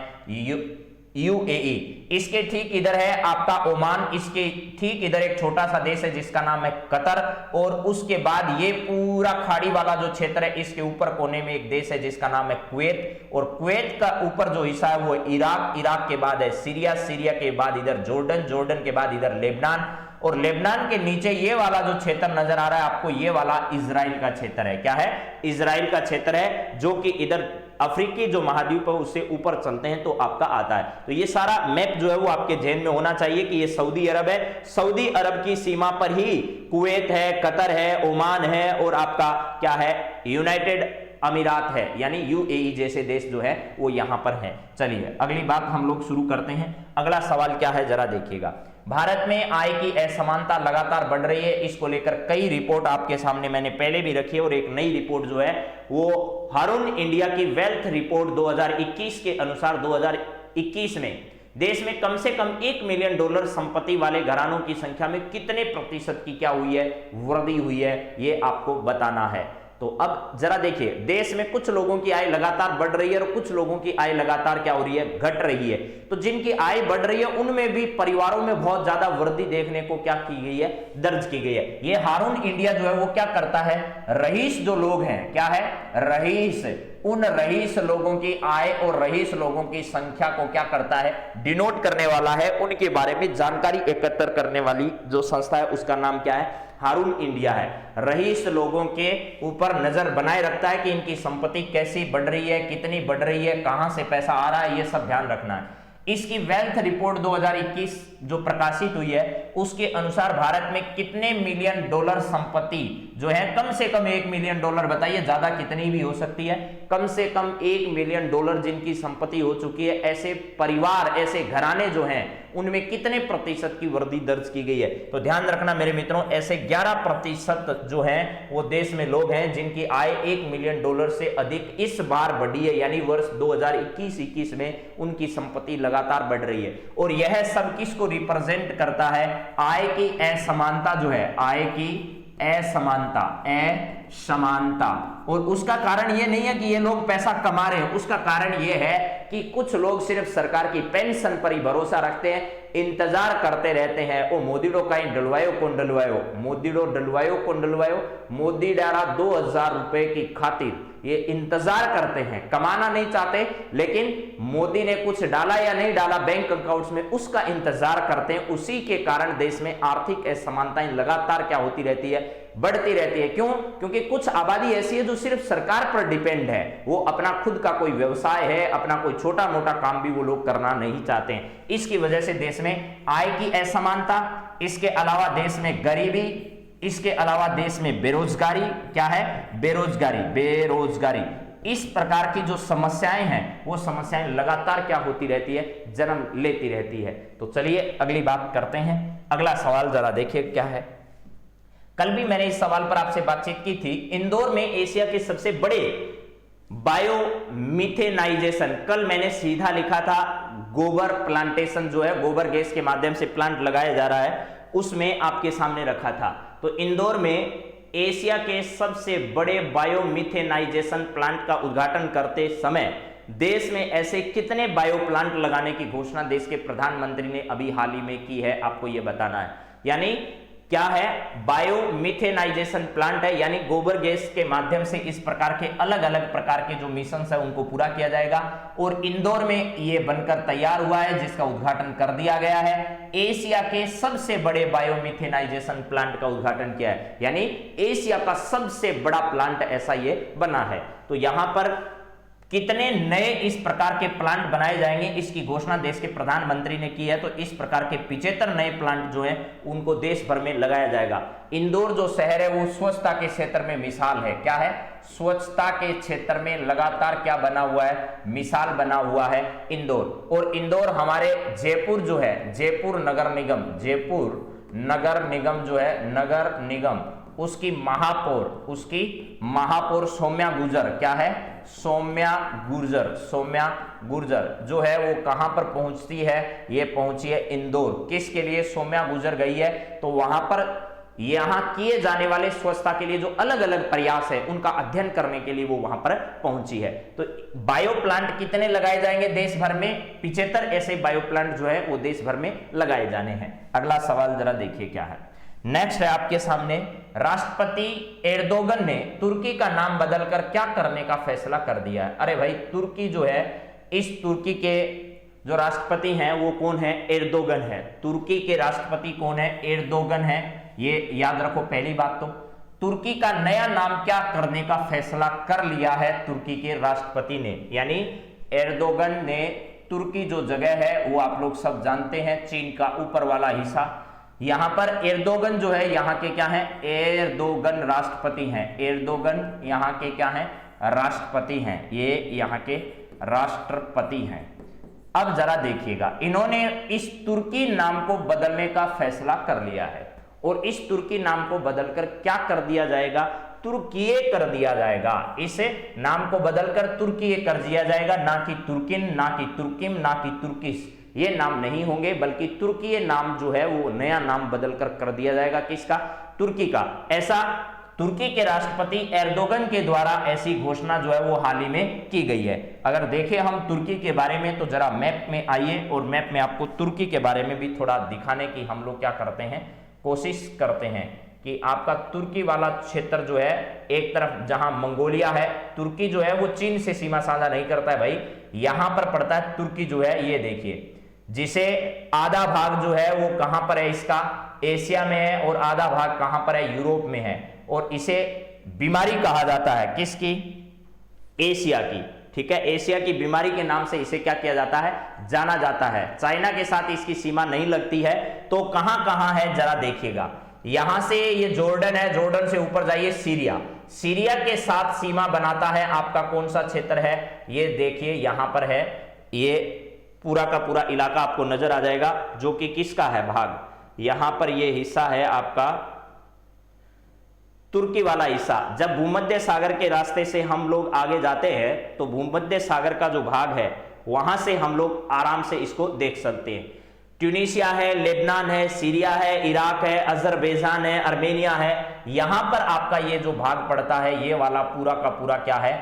यूएई। इसके ठीक इधर है आपका ओमान, इसके ठीक इधर एक छोटा सा देश है जिसका नाम है कतर, और उसके बाद ये पूरा खाड़ी वाला जो क्षेत्र है, इसके ऊपर कोने में एक देश है जिसका नाम है कुवैत, और कुवैत का ऊपर जो हिस्सा है वो इराक, इराक के बाद है सीरिया, सीरिया के बाद इधर जॉर्डन, जॉर्डन के बाद इधर लेबनान, और लेबनान के नीचे ये वाला जो क्षेत्र नजर आ रहा है आपको, ये वाला इजराइल का क्षेत्र है। क्या है? इजराइल का क्षेत्र है, जो कि इधर अफ्रीकी जो महाद्वीप है उससे ऊपर चलते हैं तो आपका आता है। तो ये सारा मैप जो है वो आपके ध्यान में होना चाहिए कि ये सऊदी अरब है, सऊदी अरब की सीमा पर ही कुवैत है, कतर है, ओमान है, और आपका क्या है? यूनाइटेड अमीरात है, यानी यूएई जैसे देश जो है वो यहां पर है। चलिए अगली बात हम लोग शुरू करते हैं। अगला सवाल क्या है जरा देखिएगा। भारत में आय की असमानता लगातार बढ़ रही है, इसको लेकर कई रिपोर्ट आपके सामने मैंने पहले भी रखी है, और एक नई रिपोर्ट जो है वो हारून इंडिया की वेल्थ रिपोर्ट 2021 के अनुसार 2021 में देश में कम से कम $1 मिलियन संपत्ति वाले घरानों की संख्या में कितने प्रतिशत की क्या हुई है? वृद्धि हुई है, ये आपको बताना है। तो अब जरा देखिए, देश में कुछ लोगों की आय लगातार बढ़ रही है और कुछ लोगों की आय लगातार क्या हो रही है? घट रही है। तो जिनकी आय बढ़ रही है उनमें भी परिवारों में बहुत ज्यादा वृद्धि देखने को क्या की गई है? दर्ज की गई है। ये हारून इंडिया जो है वो क्या करता है? रईस जो लोग हैं, क्या है? रईस, उन रईस लोगों की आय और रईस लोगों की संख्या को क्या करता है? डिनोट करने वाला है, उनके बारे में जानकारी एकत्र करने वाली जो संस्था है उसका नाम क्या है? हारून इंडिया है। रईस लोगों के ऊपर नजर बनाए रखता है कि इनकी संपत्ति कैसी बढ़ रही है, कितनी बढ़ रही है, कहां से पैसा आ रहा है, ये सब ध्यान रखना है। इसकी वेल्थ रिपोर्ट 2021 जो प्रकाशित हुई है उसके अनुसार भारत में कितने $1 मिलियन संपत्ति जो है, कम से कम $1 मिलियन, बताइए ज्यादा कितनी भी हो सकती है, कम से कम $1 मिलियन जिनकी संपत्ति हो चुकी है, ऐसे परिवार, ऐसे घराने जो हैं उनमें कितने प्रतिशत की वृद्धि दर्ज की गई है? तो ध्यान रखना मेरे मित्रों, ऐसे 11% जो हैं वो देश में लोग हैं जिनकी आय $1 मिलियन से अधिक इस बार बढ़ी है, यानी वर्ष 2021-21 में उनकी संपत्ति लगातार बढ़ रही है। और यह सब किसको रिप्रेजेंट करता है? आय की असमानता जो है, आय की असमानता, असमानता। और उसका कारण ये नहीं है कि ये लोग पैसा कमा रहे हैं, उसका कारण ये है कि कुछ लोग सिर्फ सरकार की पेंशन पर ही भरोसा रखते हैं, इंतजार करते रहते हैं। ओ मोदीडो कहीं डलवायो कौन डलवायो, मोदीडो डलवायो कौन डलवायो, मोदी डारा 2000 रुपए की खातिर ये इंतजार करते हैं, कमाना नहीं चाहते, लेकिन मोदी ने कुछ डाला या नहीं डाला बैंक अकाउंट्स में उसका इंतजार करते हैं। उसी के कारण देश में आर्थिक असमानताएं लगातार क्या होती रहती है? बढ़ती रहती है। क्यों? क्योंकि कुछ आबादी ऐसी है जो सिर्फ सरकार पर डिपेंड है, वो अपना खुद का कोई व्यवसाय है, अपना कोई छोटा मोटा काम भी वो लोग करना नहीं चाहते हैं। इसकी वजह से देश में आय की असमानता, इसके अलावा देश में गरीबी, इसके अलावा देश में बेरोजगारी, क्या है? बेरोजगारी, बेरोजगारी, इस प्रकार की जो समस्याएं हैं वो समस्याएं लगातार क्या होती रहती है? जन्म लेती रहती है। तो चलिए अगली बात करते हैं। अगला सवाल जरा देखिए क्या है। कल भी मैंने इस सवाल पर आपसे बातचीत की थी। इंदौर में एशिया के सबसे बड़े बायोमिथेनाइजेशन, कल मैंने सीधा लिखा था गोबर प्लांटेशन जो है, गोबर गैस के माध्यम से प्लांट लगाया जा रहा है, उसमें आपके सामने रखा था। तो इंदौर में एशिया के सबसे बड़े बायोमिथेनाइजेशन प्लांट का उद्घाटन करते समय देश में ऐसे कितने बायो प्लांट लगाने की घोषणा देश के प्रधानमंत्री ने अभी हाल ही में की है, आपको यह बताना है। यानी क्या है? बायोमिथेनाइजेशन प्लांट है, यानी गोबर गैस के माध्यम से इस प्रकार के अलग अलग प्रकार के जो मिशन है उनको पूरा किया जाएगा। और इंदौर में ये बनकर तैयार हुआ है, जिसका उद्घाटन कर दिया गया है। एशिया के सबसे बड़े बायोमिथेनाइजेशन प्लांट का उद्घाटन किया है, यानी एशिया का सबसे बड़ा प्लांट ऐसा ये बना है। तो यहां पर कितने नए इस प्रकार के प्लांट बनाए जाएंगे इसकी घोषणा देश के प्रधानमंत्री ने की है। तो इस प्रकार के 75 नए प्लांट जो हैं उनको देश भर में लगाया जाएगा। इंदौर जो शहर है वो स्वच्छता के क्षेत्र में मिसाल है। क्या है? स्वच्छता के क्षेत्र में लगातार क्या बना हुआ है? मिसाल बना हुआ है इंदौर। और इंदौर हमारे जयपुर जो है, जयपुर नगर निगम, जयपुर नगर निगम जो है, नगर निगम उसकी महापौर सौम्या गुर्जर, क्या है, सौम्या गुर्जर जो है वो कहां पर पहुंचती है, ये पहुंची है इंदौर। किसके लिए सौम्या गुर्जर गई है, तो वहां पर यहां किए जाने वाले स्वच्छता के लिए जो अलग अलग प्रयास है उनका अध्ययन करने के लिए वो वहां पर पहुंची है। तो बायो प्लांट कितने लगाए जाएंगे देश भर में, 75 ऐसे बायो प्लांट जो है वो देश भर में लगाए जाने हैं। अगला सवाल जरा देखिए क्या है, नेक्स्ट है आपके सामने, राष्ट्रपति एर्दोगन ने तुर्की का नाम बदलकर क्या करने का फैसला कर दिया है। अरे भाई तुर्की जो है, इस तुर्की के जो राष्ट्रपति हैं वो कौन है, एर्दोगन है। तुर्की के राष्ट्रपति कौन है, एर्दोगन है, ये याद रखो पहली बात। तो तुर्की का नया नाम क्या करने का फैसला कर लिया है तुर्की के राष्ट्रपति ने, यानी एर्दोगन ने तुर्की जो जगह है वो आप लोग सब जानते हैं, चीन का ऊपर वाला हिस्सा, यहां पर एर्दोगन जो है यहाँ के क्या है, एर्दोगन राष्ट्रपति हैं, एर्दोगन यहाँ के क्या हैं, राष्ट्रपति हैं, ये यहाँ के राष्ट्रपति हैं। अब जरा देखिएगा, इन्होंने इस तुर्की नाम को बदलने का फैसला कर लिया है और इस तुर्की नाम को बदलकर क्या कर दिया जाएगा, तुर्कीये कर दिया जाएगा। इसे नाम को बदलकर तुर्कीये कर दिया जाएगा, ना कि तुर्किन, ना कि तुर्किम, ना कि तुर्किश, ये नाम नहीं होंगे, बल्कि तुर्कीये नाम जो है वो नया नाम बदलकर कर दिया जाएगा। किसका, तुर्की का। ऐसा तुर्की के राष्ट्रपति एर्दोगन के द्वारा ऐसी घोषणा जो है वो हाल ही में की गई है। अगर देखें हम तुर्की के बारे में तो जरा मैप में आइए और मैप में आपको तुर्की के बारे में भी थोड़ा दिखाने की हम लोग क्या करते हैं, कोशिश करते हैं कि आपका तुर्की वाला क्षेत्र जो है, एक तरफ जहां मंगोलिया है, तुर्की जो है वो चीन से सीमा साझा नहीं करता है भाई, यहां पर पड़ता है तुर्की जो है, ये देखिए, जिसे आधा भाग जो है वो कहां पर है, इसका एशिया में है और आधा भाग कहां पर है, यूरोप में है। और इसे बीमारी कहा जाता है, किसकी, एशिया की, ठीक है, एशिया की बीमारी के नाम से इसे क्या किया जाता है, जाना जाता है। चाइना के साथ इसकी सीमा नहीं लगती है, तो कहां कहां है जरा देखिएगा, यहां से ये जॉर्डन है, जॉर्डन से ऊपर जाइए सीरिया, सीरिया के साथ सीमा बनाता है आपका कौन सा क्षेत्र है, ये देखिए यहां पर है, ये पूरा का पूरा इलाका आपको नजर आ जाएगा, जो कि किसका है भाग, यहां पर ये हिस्सा है आपका तुर्की वाला हिस्सा। जब भूमध्य सागर के रास्ते से हम लोग आगे जाते हैं तो भूमध्य सागर का जो भाग है वहां से हम लोग आराम से इसको देख सकते हैं। ट्यूनीशिया है, लेबनान है, सीरिया है, इराक है, अजरबैजान है, आर्मेनिया है, यहां पर आपका ये जो भाग पड़ता है, ये वाला पूरा का पूरा क्या है,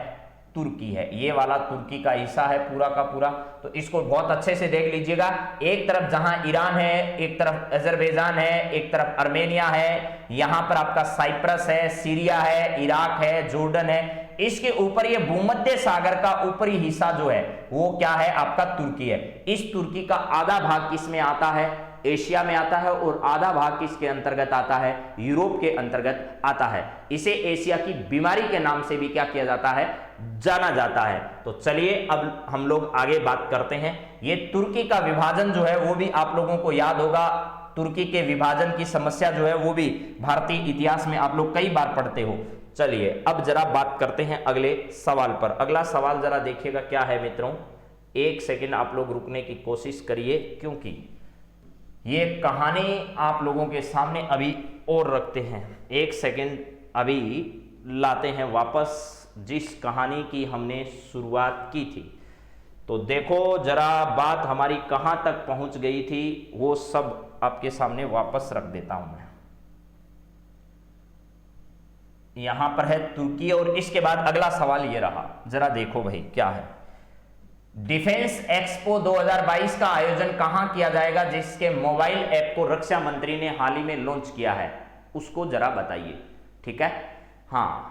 तुर्की है, ये वाला तुर्की का हिस्सा है पूरा का पूरा। तो इसको बहुत अच्छे से देख लीजिएगा, एक तरफ जहां ईरान है, एक तरफ अजरबैजान है, एक तरफ आर्मेनिया है, यहां पर आपका साइप्रस है, सीरिया है, इराक है, जॉर्डन है, इसके ऊपर ये भूमध्य सागर का ऊपरी हिस्सा जो है वो क्या है, आपका तुर्की है। इस तुर्की का आधा भाग किसमें आता है, एशिया में आता है, और आधा भाग किसके अंतर्गत आता है, यूरोप के अंतर्गत आता है। इसे एशिया की बीमारी के नाम से भी क्या किया जाता है, जाना जाता है। तो चलिए अब हम लोग आगे बात करते हैं। ये तुर्की का विभाजन जो है वो भी आप लोगों को याद होगा, तुर्की के विभाजन की समस्या जो है वो भी भारतीय इतिहास में आप लोग कई बार पढ़ते हो। चलिए अब जरा बात करते हैं अगले सवाल पर। अगला सवाल जरा देखिएगा क्या है मित्रों, एक सेकंड आप लोग रुकने की कोशिश करिए, क्योंकि ये कहानी आप लोगों के सामने अभी और रखते हैं। एक सेकंड अभी लाते हैं वापस जिस कहानी की हमने शुरुआत की थी। तो देखो जरा बात हमारी कहां तक पहुंच गई थी, वो सब आपके सामने वापस रख देता हूं मैं। यहां पर है तुर्की, और इसके बाद अगला सवाल ये रहा, जरा देखो भाई क्या है, डिफेंस एक्सपो 2022 का आयोजन कहां किया जाएगा, जिसके मोबाइल ऐप को रक्षा मंत्री ने हाल ही में लॉन्च किया है, उसको जरा बताइए। ठीक है, हाँ,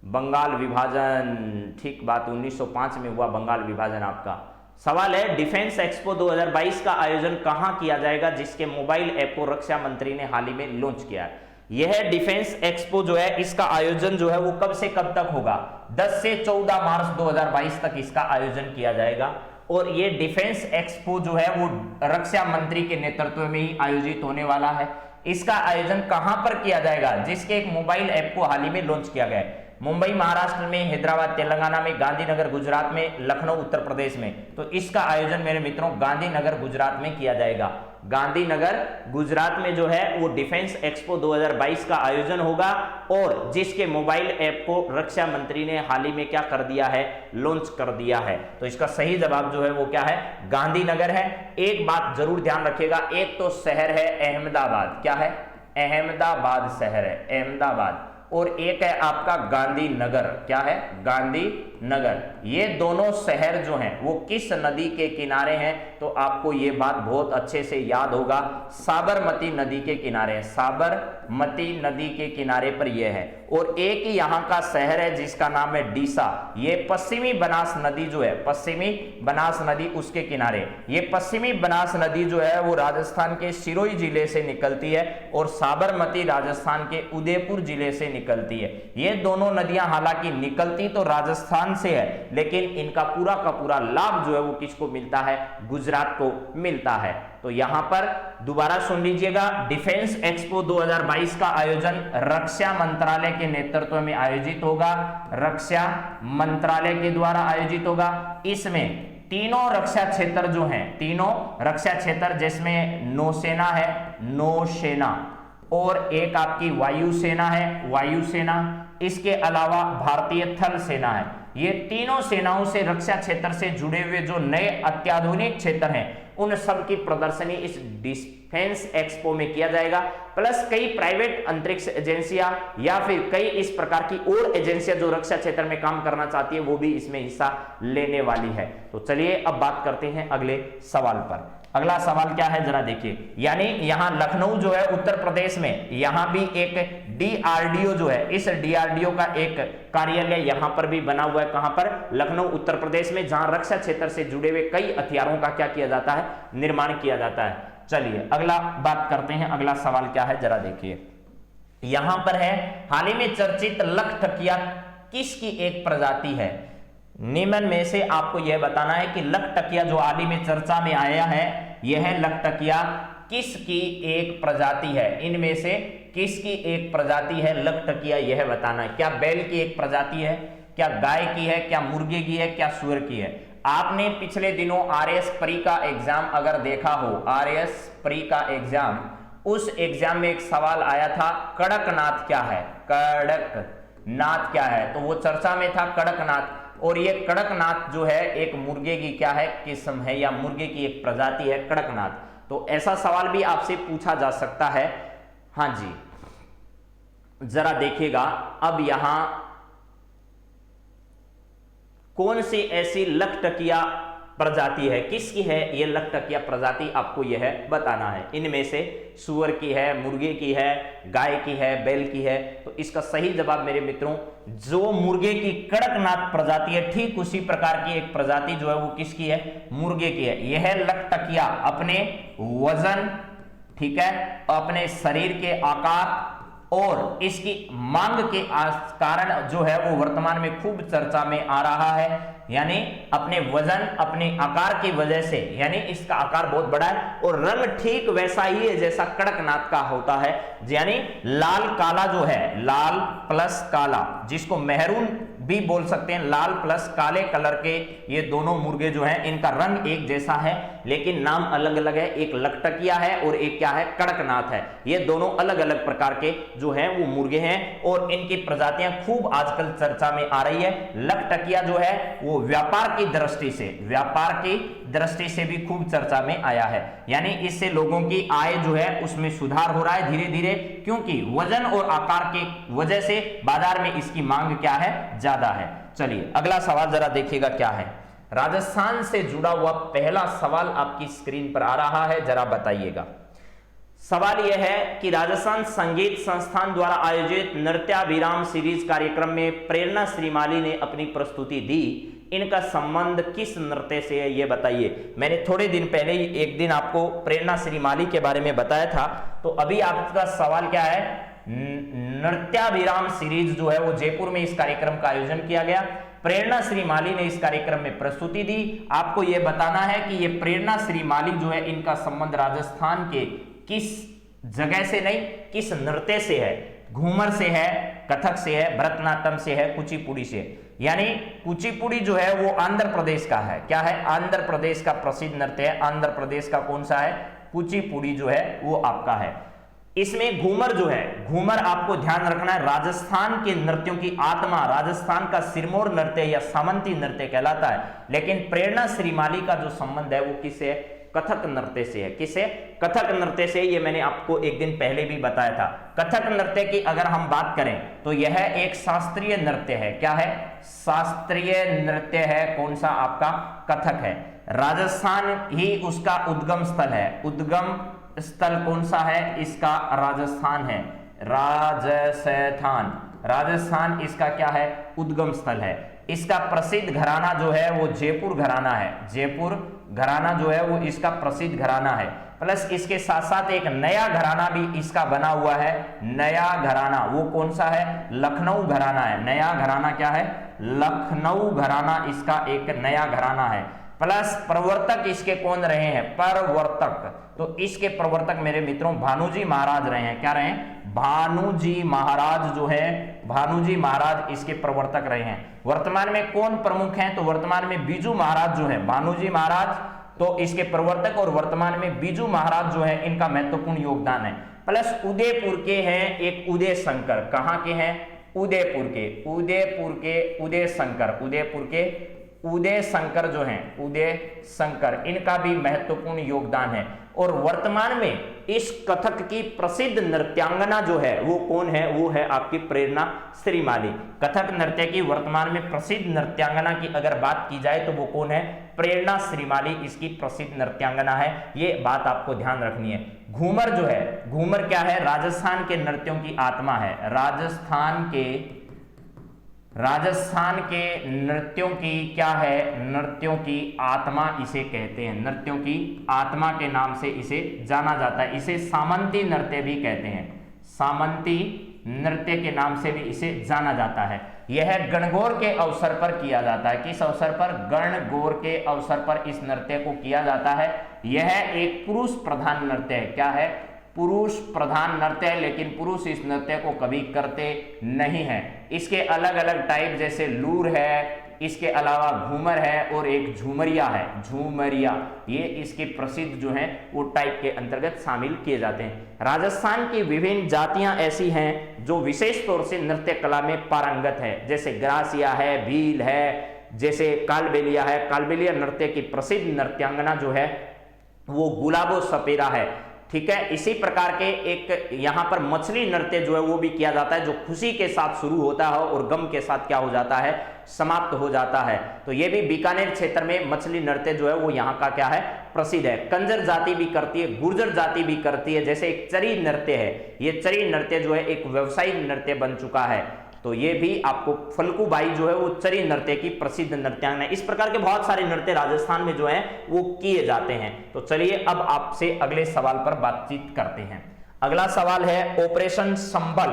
बंगाल विभाजन, ठीक बात, 1905 में हुआ बंगाल विभाजन। आपका सवाल है डिफेंस एक्सपो 2022 का आयोजन कहां किया जाएगा, जिसके मोबाइल ऐप को रक्षा मंत्री ने हाल ही में लॉन्च किया है। यह डिफेंस एक्सपो जो है इसका आयोजन जो है वो कब से कब तक होगा, 10 से 14 मार्च 2022 तक इसका आयोजन किया जाएगा। और ये डिफेंस एक्सपो जो है वो रक्षा मंत्री के नेतृत्व में ही आयोजित होने वाला है। इसका आयोजन कहां पर किया जाएगा, जिसके एक मोबाइल ऐप को हाल ही में लॉन्च किया गया है, मुंबई महाराष्ट्र में, हैदराबाद तेलंगाना में, गांधीनगर गुजरात में, लखनऊ उत्तर प्रदेश में। तो इसका आयोजन मेरे मित्रों गांधीनगर गुजरात में किया जाएगा। गांधीनगर गुजरात में जो है वो डिफेंस एक्सपो 2022 का आयोजन होगा और जिसके मोबाइल ऐप को रक्षा मंत्री ने हाल ही में क्या कर दिया है, लॉन्च कर दिया है। तो इसका सही जवाब जो है वो क्या है, गांधीनगर है। एक बात जरूर ध्यान रखिएगा, एक तो शहर है अहमदाबाद, क्या है, अहमदाबाद शहर है, अहमदाबाद, और एक है आपका गांधीनगर, क्या है, गांधीनगर। ये दोनों शहर जो हैं वो किस नदी के किनारे हैं, तो आपको ये बात बहुत अच्छे से याद होगा, साबरमती नदी के किनारे है, साबरमती नदी के किनारे पर यह है। और एक ही यहाँ का शहर है जिसका नाम है डीसा, ये पश्चिमी बनास नदी जो है, पश्चिमी बनास नदी उसके किनारे। ये पश्चिमी बनास नदी जो है वो राजस्थान के सिरोही जिले से निकलती है और साबरमती राजस्थान के उदयपुर जिले से निकलती है। ये दोनों नदियां हालांकि निकलती तो राजस्थान से है, लेकिन इनका पूरा का पूरा लाभ जो है वो किसको मिलता है, गुजरात को मिलता है। तो यहां पर दोबारा सुन लीजिएगा, डिफेंस एक्सपो 2022 का आयोजन रक्षा मंत्रालय के नेतृत्व में आयोजित होगा, रक्षा मंत्रालय के द्वारा आयोजित होगा। इसमें तीनों रक्षा क्षेत्र जो हैं, तीनों रक्षा क्षेत्र जिसमें नौसेना है, नौसेना, और एक आपकी वायुसेना है, वायुसेना, इसके अलावा भारतीय थल सेना है। ये तीनों सेनाओं से रक्षा क्षेत्र से जुड़े हुए जो नए अत्याधुनिक क्षेत्र हैं उन सब की प्रदर्शनी इस डिफेंस एक्सपो में किया जाएगा। प्लस कई प्राइवेट अंतरिक्ष एजेंसियां या फिर कई इस प्रकार की और एजेंसियां जो रक्षा क्षेत्र में काम करना चाहती है वो भी इसमें हिस्सा लेने वाली है। तो चलिए अब बात करते हैं अगले सवाल पर। अगला सवाल क्या है जरा देखिए, यानी यहां लखनऊ जो है उत्तर प्रदेश में, यहां भी एक डीआरडीओ जो है, इस डीआरडीओ का एक कार्यालय यहां पर भी बना हुआ है। कहां पर, लखनऊ उत्तर प्रदेश में, जहां रक्षा क्षेत्र से जुड़े हुए कई हथियारों का क्या किया जाता है, निर्माण किया जाता है। चलिए अगला बात करते हैं, अगला सवाल क्या है जरा देखिए। यहां पर है, हाल ही में चर्चित लखटकिया किसकी एक प्रजाति है। निम्न में से आपको यह बताना है कि लखटकिया जो हाल ही में चर्चा में आया है, यह लखटकिया किसकी एक प्रजाति है, इनमें से किसकी एक प्रजाति है लखटकिया, यह बताना है। क्या बैल की एक प्रजाति है, क्या गाय की है, क्या मुर्गे की है, क्या सुअर की है। आपने पिछले दिनों आरएएस प्री का एग्जाम अगर देखा हो, आरएएस प्री का एग्जाम, उस एग्जाम में एक सवाल आया था, कड़कनाथ क्या है, कड़कनाथ क्या है, तो वो चर्चा में था कड़कनाथ। और ये कड़कनाथ जो है एक मुर्गे की क्या है, किस्म है, या मुर्गे की एक प्रजाति है कड़कनाथ। तो ऐसा सवाल भी आपसे पूछा जा सकता है। हां जी, जरा देखिएगा, अब यहां कौन सी ऐसी लखटकिया प्रजाति है, किसकी है ये लखटकिया प्रजाति, आपको यह बताना है। इनमें से सुअर की है, मुर्गे की है, गाय की है, बैल की है। तो इसका सही जवाब मेरे मित्रों, जो मुर्गे की कड़कनाथ प्रजाति है, ठीक उसी प्रकार की एक प्रजाति जो है वो किसकी है, मुर्गे की है। यह लखटकिया अपने वजन, ठीक है, अपने शरीर के आकार और इसकी मांग के कारण जो है वो वर्तमान में खूब चर्चा में आ रहा है। यानी अपने वजन, अपने आकार की वजह से, यानी इसका आकार बहुत बड़ा है और रंग ठीक वैसा ही है जैसा कड़कनाथ का होता है। यानी लाल काला जो है, लाल प्लस काला, जिसको मेहरून भी बोल सकते हैं, लाल प्लस काले कलर के ये दोनों मुर्गे जो हैं, इनका रंग एक जैसा है लेकिन नाम अलग अलग है। एक लखटकिया है और एक क्या है, कड़कनाथ है। ये दोनों अलग अलग प्रकार के जो हैं वो मुर्गे हैं और इनकी प्रजातियां खूब आजकल चर्चा में आ रही है। लखटकिया जो है वो व्यापार की दृष्टि से, व्यापार की दृष्टि से भी खूब चर्चा में आया है। यानी इससे लोगों की आय जो है उसमें सुधार हो रहा है धीरे धीरे, क्योंकि वजन और आकार की वजह से बाजार में इसकी मांग क्या है, ज्यादा है। चलिए अगला सवाल जरा देखिएगा क्या है। राजस्थान से जुड़ा हुआ पहला सवाल आपकी स्क्रीन पर आ रहा है, जरा बताइएगा। सवाल यह है कि राजस्थान संगीत संस्थान द्वारा आयोजित नृत्याभिराम सीरीज कार्यक्रम में प्रेरणा श्रीमाली ने अपनी प्रस्तुति दी। इनका संबंध किस नृत्य से है, ये बताइए। मैंने थोड़े दिन पहले ही एक दिन आपको प्रेरणा श्रीमाली के बारे में बताया था। तो अभी आपका सवाल क्या है, नृत्याभिराम सीरीज जो है वो जयपुर में इस कार्यक्रम का आयोजन किया गया। प्रेरणा श्रीमाली ने इस कार्यक्रम में प्रस्तुति दी। आपको यह बताना है कि ये प्रेरणा श्रीमाली जो है, इनका संबंध राजस्थान के किस जगह से नहीं, किस नृत्य से है। घूमर से है, कथक से है, भरतनाट्यम से है, कुचिपुड़ी से। यानी कुचिपुड़ी जो है वो आंध्र प्रदेश का है। क्या है, आंध्र प्रदेश का प्रसिद्ध नृत्य है। आंध्र प्रदेश का कौन सा है, कुचिपुड़ी जो है वो आपका है। इसमें घूमर जो है, घूमर आपको ध्यान रखना है राजस्थान के नृत्यों की आत्मा, राजस्थान का सिरमौर नृत्य या सामंती नृत्य कहलाता है। लेकिन प्रेरणा श्रीमाली का जो संबंध है वो किससे है? कथक नृत्य से है। किससे? कथक नृत्य से। ये मैंने आपको एक दिन पहले भी बताया था। कथक नृत्य की अगर हम बात करें तो यह एक शास्त्रीय नृत्य है। क्या है? शास्त्रीय नृत्य है। कौन सा? आपका कथक है। राजस्थान ही उसका उद्गम स्थल है। उद्गम स्थल कौन सा है इसका? राजस्थान है। राजस्थान, राजस्थान इसका क्या है? उद्गम स्थल है। इसका प्रसिद्ध घराना जो है वो जयपुर घराना है। जयपुर घराना जो है वो इसका प्रसिद्ध घराना है। प्लस इसके साथ साथ एक नया घराना भी इसका बना हुआ है। नया घराना वो कौन सा है? लखनऊ घराना है। नया घराना क्या है? लखनऊ घराना इसका एक नया घराना है। प्लस प्रवर्तक इसके कौन रहे हैं? प्रवर्तक, तो इसके प्रवर्तक मेरे मित्रों भानुजी महाराज रहे हैं। क्या रहे हैं? भानुजी महाराज जो है, भानुजी महाराज इसके प्रवर्तक रहे हैं। वर्तमान में कौन प्रमुख हैं? तो वर्तमान में बीजू महाराज जो है, भानुजी महाराज तो इसके प्रवर्तक, और वर्तमान में बीजू महाराज जो है इनका महत्वपूर्ण योगदान है। प्लस उदयपुर के हैं एक उदय शंकर। कहां के हैं? उदयपुर के। उदयपुर के उदय शंकर, उदयपुर के उदय शंकर जो हैं, उदय शंकर, इनका भी महत्वपूर्ण योगदान है। और वर्तमान में इस कथक की प्रसिद्ध नृत्यांगना जो है वो कौन है? वो है आपकी प्रेरणा श्रीमाली। कथक नृत्य की वर्तमान में प्रसिद्ध नृत्यांगना की अगर बात की जाए तो वो कौन है? प्रेरणा श्रीमाली इसकी प्रसिद्ध नृत्यांगना है। ये बात आपको ध्यान रखनी है। घूमर जो है, घूमर क्या है? राजस्थान के नृत्यों की आत्मा है। राजस्थान के नृत्यों की क्या है? नृत्यों की आत्मा इसे कहते हैं। नृत्यों की आत्मा के नाम से इसे जाना जाता है। इसे सामंती नृत्य भी कहते हैं। सामंती नृत्य के नाम से भी इसे जाना जाता है। यह गणगौर के अवसर पर किया जाता है। किस अवसर पर? गणगौर के अवसर पर इस नृत्य को किया जाता है। यह एक पुरुष प्रधान नृत्य है। क्या है? पुरुष प्रधान नृत्य है। लेकिन पुरुष इस नृत्य को कभी करते नहीं है। इसके अलग अलग टाइप जैसे लूर है, इसके अलावा घूमर है और एक झूमरिया है। झूमरिया ये इसके प्रसिद्ध जो हैं वो टाइप के अंतर्गत शामिल किए जाते हैं। राजस्थान की विभिन्न जातियां ऐसी हैं जो विशेष तौर से नृत्य कला में पारंगत है। जैसे ग्रासिया है, भील है, जैसे कालबेलिया है। कालबेलिया नृत्य की प्रसिद्ध नृत्यांगना जो है वो गुलाबो सपेरा है। ठीक है। इसी प्रकार के एक यहां पर मछली नृत्य जो है वो भी किया जाता है, जो खुशी के साथ शुरू होता है और गम के साथ क्या हो जाता है? समाप्त हो जाता है। तो ये भी बीकानेर क्षेत्र में मछली नृत्य जो है वो यहाँ का क्या है? प्रसिद्ध है। कंजर जाति भी करती है, गुर्जर जाति भी करती है। जैसे एक चरी नृत्य है, ये चरी नृत्य जो है एक व्यवसायिक नृत्य बन चुका है। तो ये भी आपको फल्गुबाई जो है वो चरी नृत्य की प्रसिद्ध नृत्यांगना है। इस प्रकार के बहुत सारे नृत्य राजस्थान में जो है वो किए जाते हैं। तो चलिए अब आपसे अगले सवाल पर बातचीत करते हैं। अगला सवाल है ऑपरेशन संबल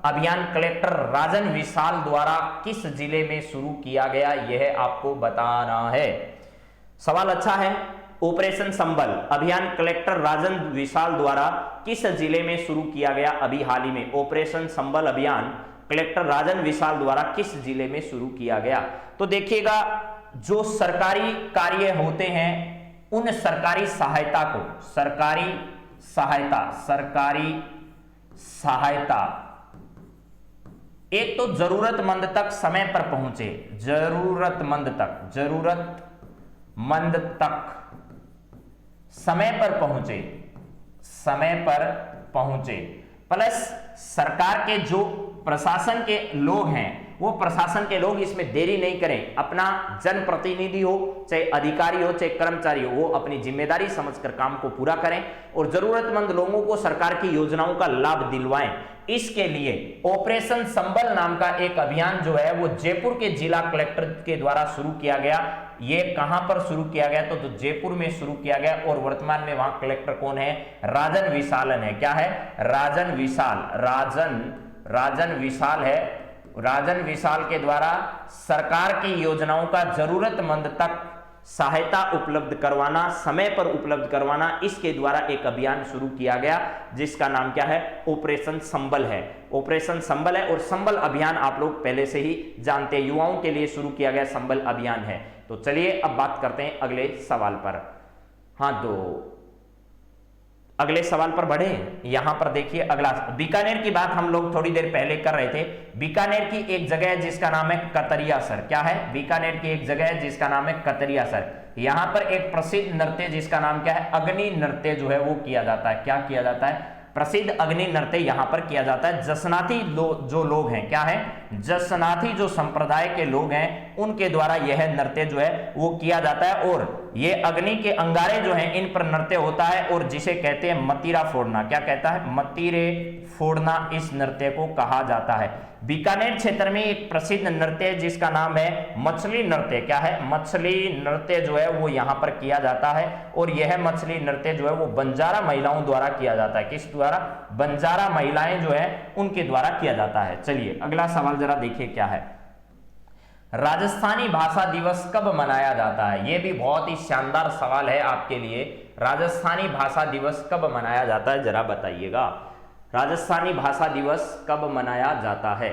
अभियान कलेक्टर राजन विशाल द्वारा किस जिले में शुरू किया गया? यह आपको बताना है। सवाल अच्छा है। ऑपरेशन संबल अभियान कलेक्टर राजन विशाल द्वारा किस जिले में शुरू किया गया? अभी हाल ही में ऑपरेशन संबल अभियान कलेक्टर राजन विशाल द्वारा किस जिले में शुरू किया गया? तो देखिएगा, जो सरकारी कार्य होते हैं उन सरकारी सहायता को, सरकारी सहायता एक तो जरूरतमंद तक समय पर पहुंचे, जरूरतमंद तक समय पर पहुंचे, प्लस सरकार के जो प्रशासन के लोग हैं वो प्रशासन के लोग इसमें देरी नहीं करें। अपना जनप्रतिनिधि हो, चाहे अधिकारी हो, चाहे कर्मचारी हो, वो अपनी जिम्मेदारी समझकर काम को पूरा करें और जरूरतमंद लोगों को सरकार की योजनाओं का लाभ दिलवाएं। इसके लिए ऑपरेशन संबल नाम का एक अभियान जो है वो जयपुर के जिला कलेक्टर के द्वारा शुरू किया गया। ये कहां पर शुरू किया गया? तो जयपुर में शुरू किया गया और वर्तमान में वहां कलेक्टर कौन है? राजन विशालन है। क्या है? राजन विशाल है। राजन विशाल के द्वारा सरकार की योजनाओं का जरूरतमंद तक सहायता उपलब्ध करवाना, समय पर उपलब्ध करवाना, इसके द्वारा एक अभियान शुरू किया गया जिसका नाम क्या है? ऑपरेशन संबल है। ऑपरेशन संबल है और संबल अभियान आप लोग पहले से ही जानते हैं, युवाओं के लिए शुरू किया गया संबल अभियान है। तो चलिए अब बात करते हैं अगले सवाल पर। हाँ, तो अगले सवाल पर बढ़े। यहां पर देखिए अगला, बीकानेर की बात हम लोग थोड़ी देर पहले कर रहे थे। बीकानेर की एक जगह है जिसका नाम है कतरियासर। क्या है? बीकानेर की एक जगह है जिसका नाम है कतरियासर। यहां पर एक प्रसिद्ध नृत्य जिसका नाम क्या है? अग्नि नृत्य जो है वो किया जाता है। क्या किया जाता है? प्रसिद्ध अग्नि नृत्य यहां पर किया जाता है। जसनाथी जो लोग हैं, क्या है? जसनाथी जो संप्रदाय के लोग हैं उनके द्वारा यह नृत्य जो है वो किया जाता है, और ये अग्नि के अंगारे जो हैं इन पर नृत्य होता है, और जिसे कहते हैं मतीरा फोड़ना। क्या कहता है? मतीरे फोड़ना इस नृत्य को कहा जाता है। बीकानेर क्षेत्र में एक प्रसिद्ध नृत्य है जिसका नाम है मछली नृत्य। क्या है? मछली नृत्य जो है वो यहां पर किया जाता है, और यह मछली नृत्य जो है वो बंजारा महिलाओं द्वारा किया जाता है। किस द्वारा? बंजारा महिलाएं जो है उनके द्वारा किया जाता है। चलिए अगला सवाल जरा देखिए क्या है। राजस्थानी भाषा दिवस कब मनाया जाता है? यह भी बहुत ही शानदार सवाल है आपके लिए। राजस्थानी भाषा दिवस कब मनाया जाता है, जरा बताइएगा। राजस्थानी भाषा दिवस कब मनाया जाता है?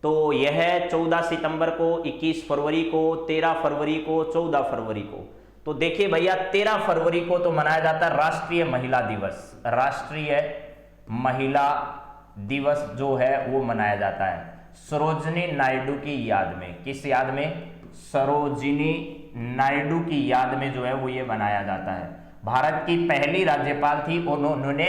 तो यह 14 सितंबर को, 21 फरवरी को, 13 फरवरी को, 14 फरवरी को। तो देखिए भैया 13 फरवरी को तो मनाया जाता है राष्ट्रीय महिला दिवस। राष्ट्रीय महिला दिवस जो है वो मनाया जाता है सरोजिनी नायडू की याद में। किस याद में? सरोजिनी नायडू की याद में जो है वो ये मनाया जाता है। भारत की पहली राज्यपाल थी, उन्होंने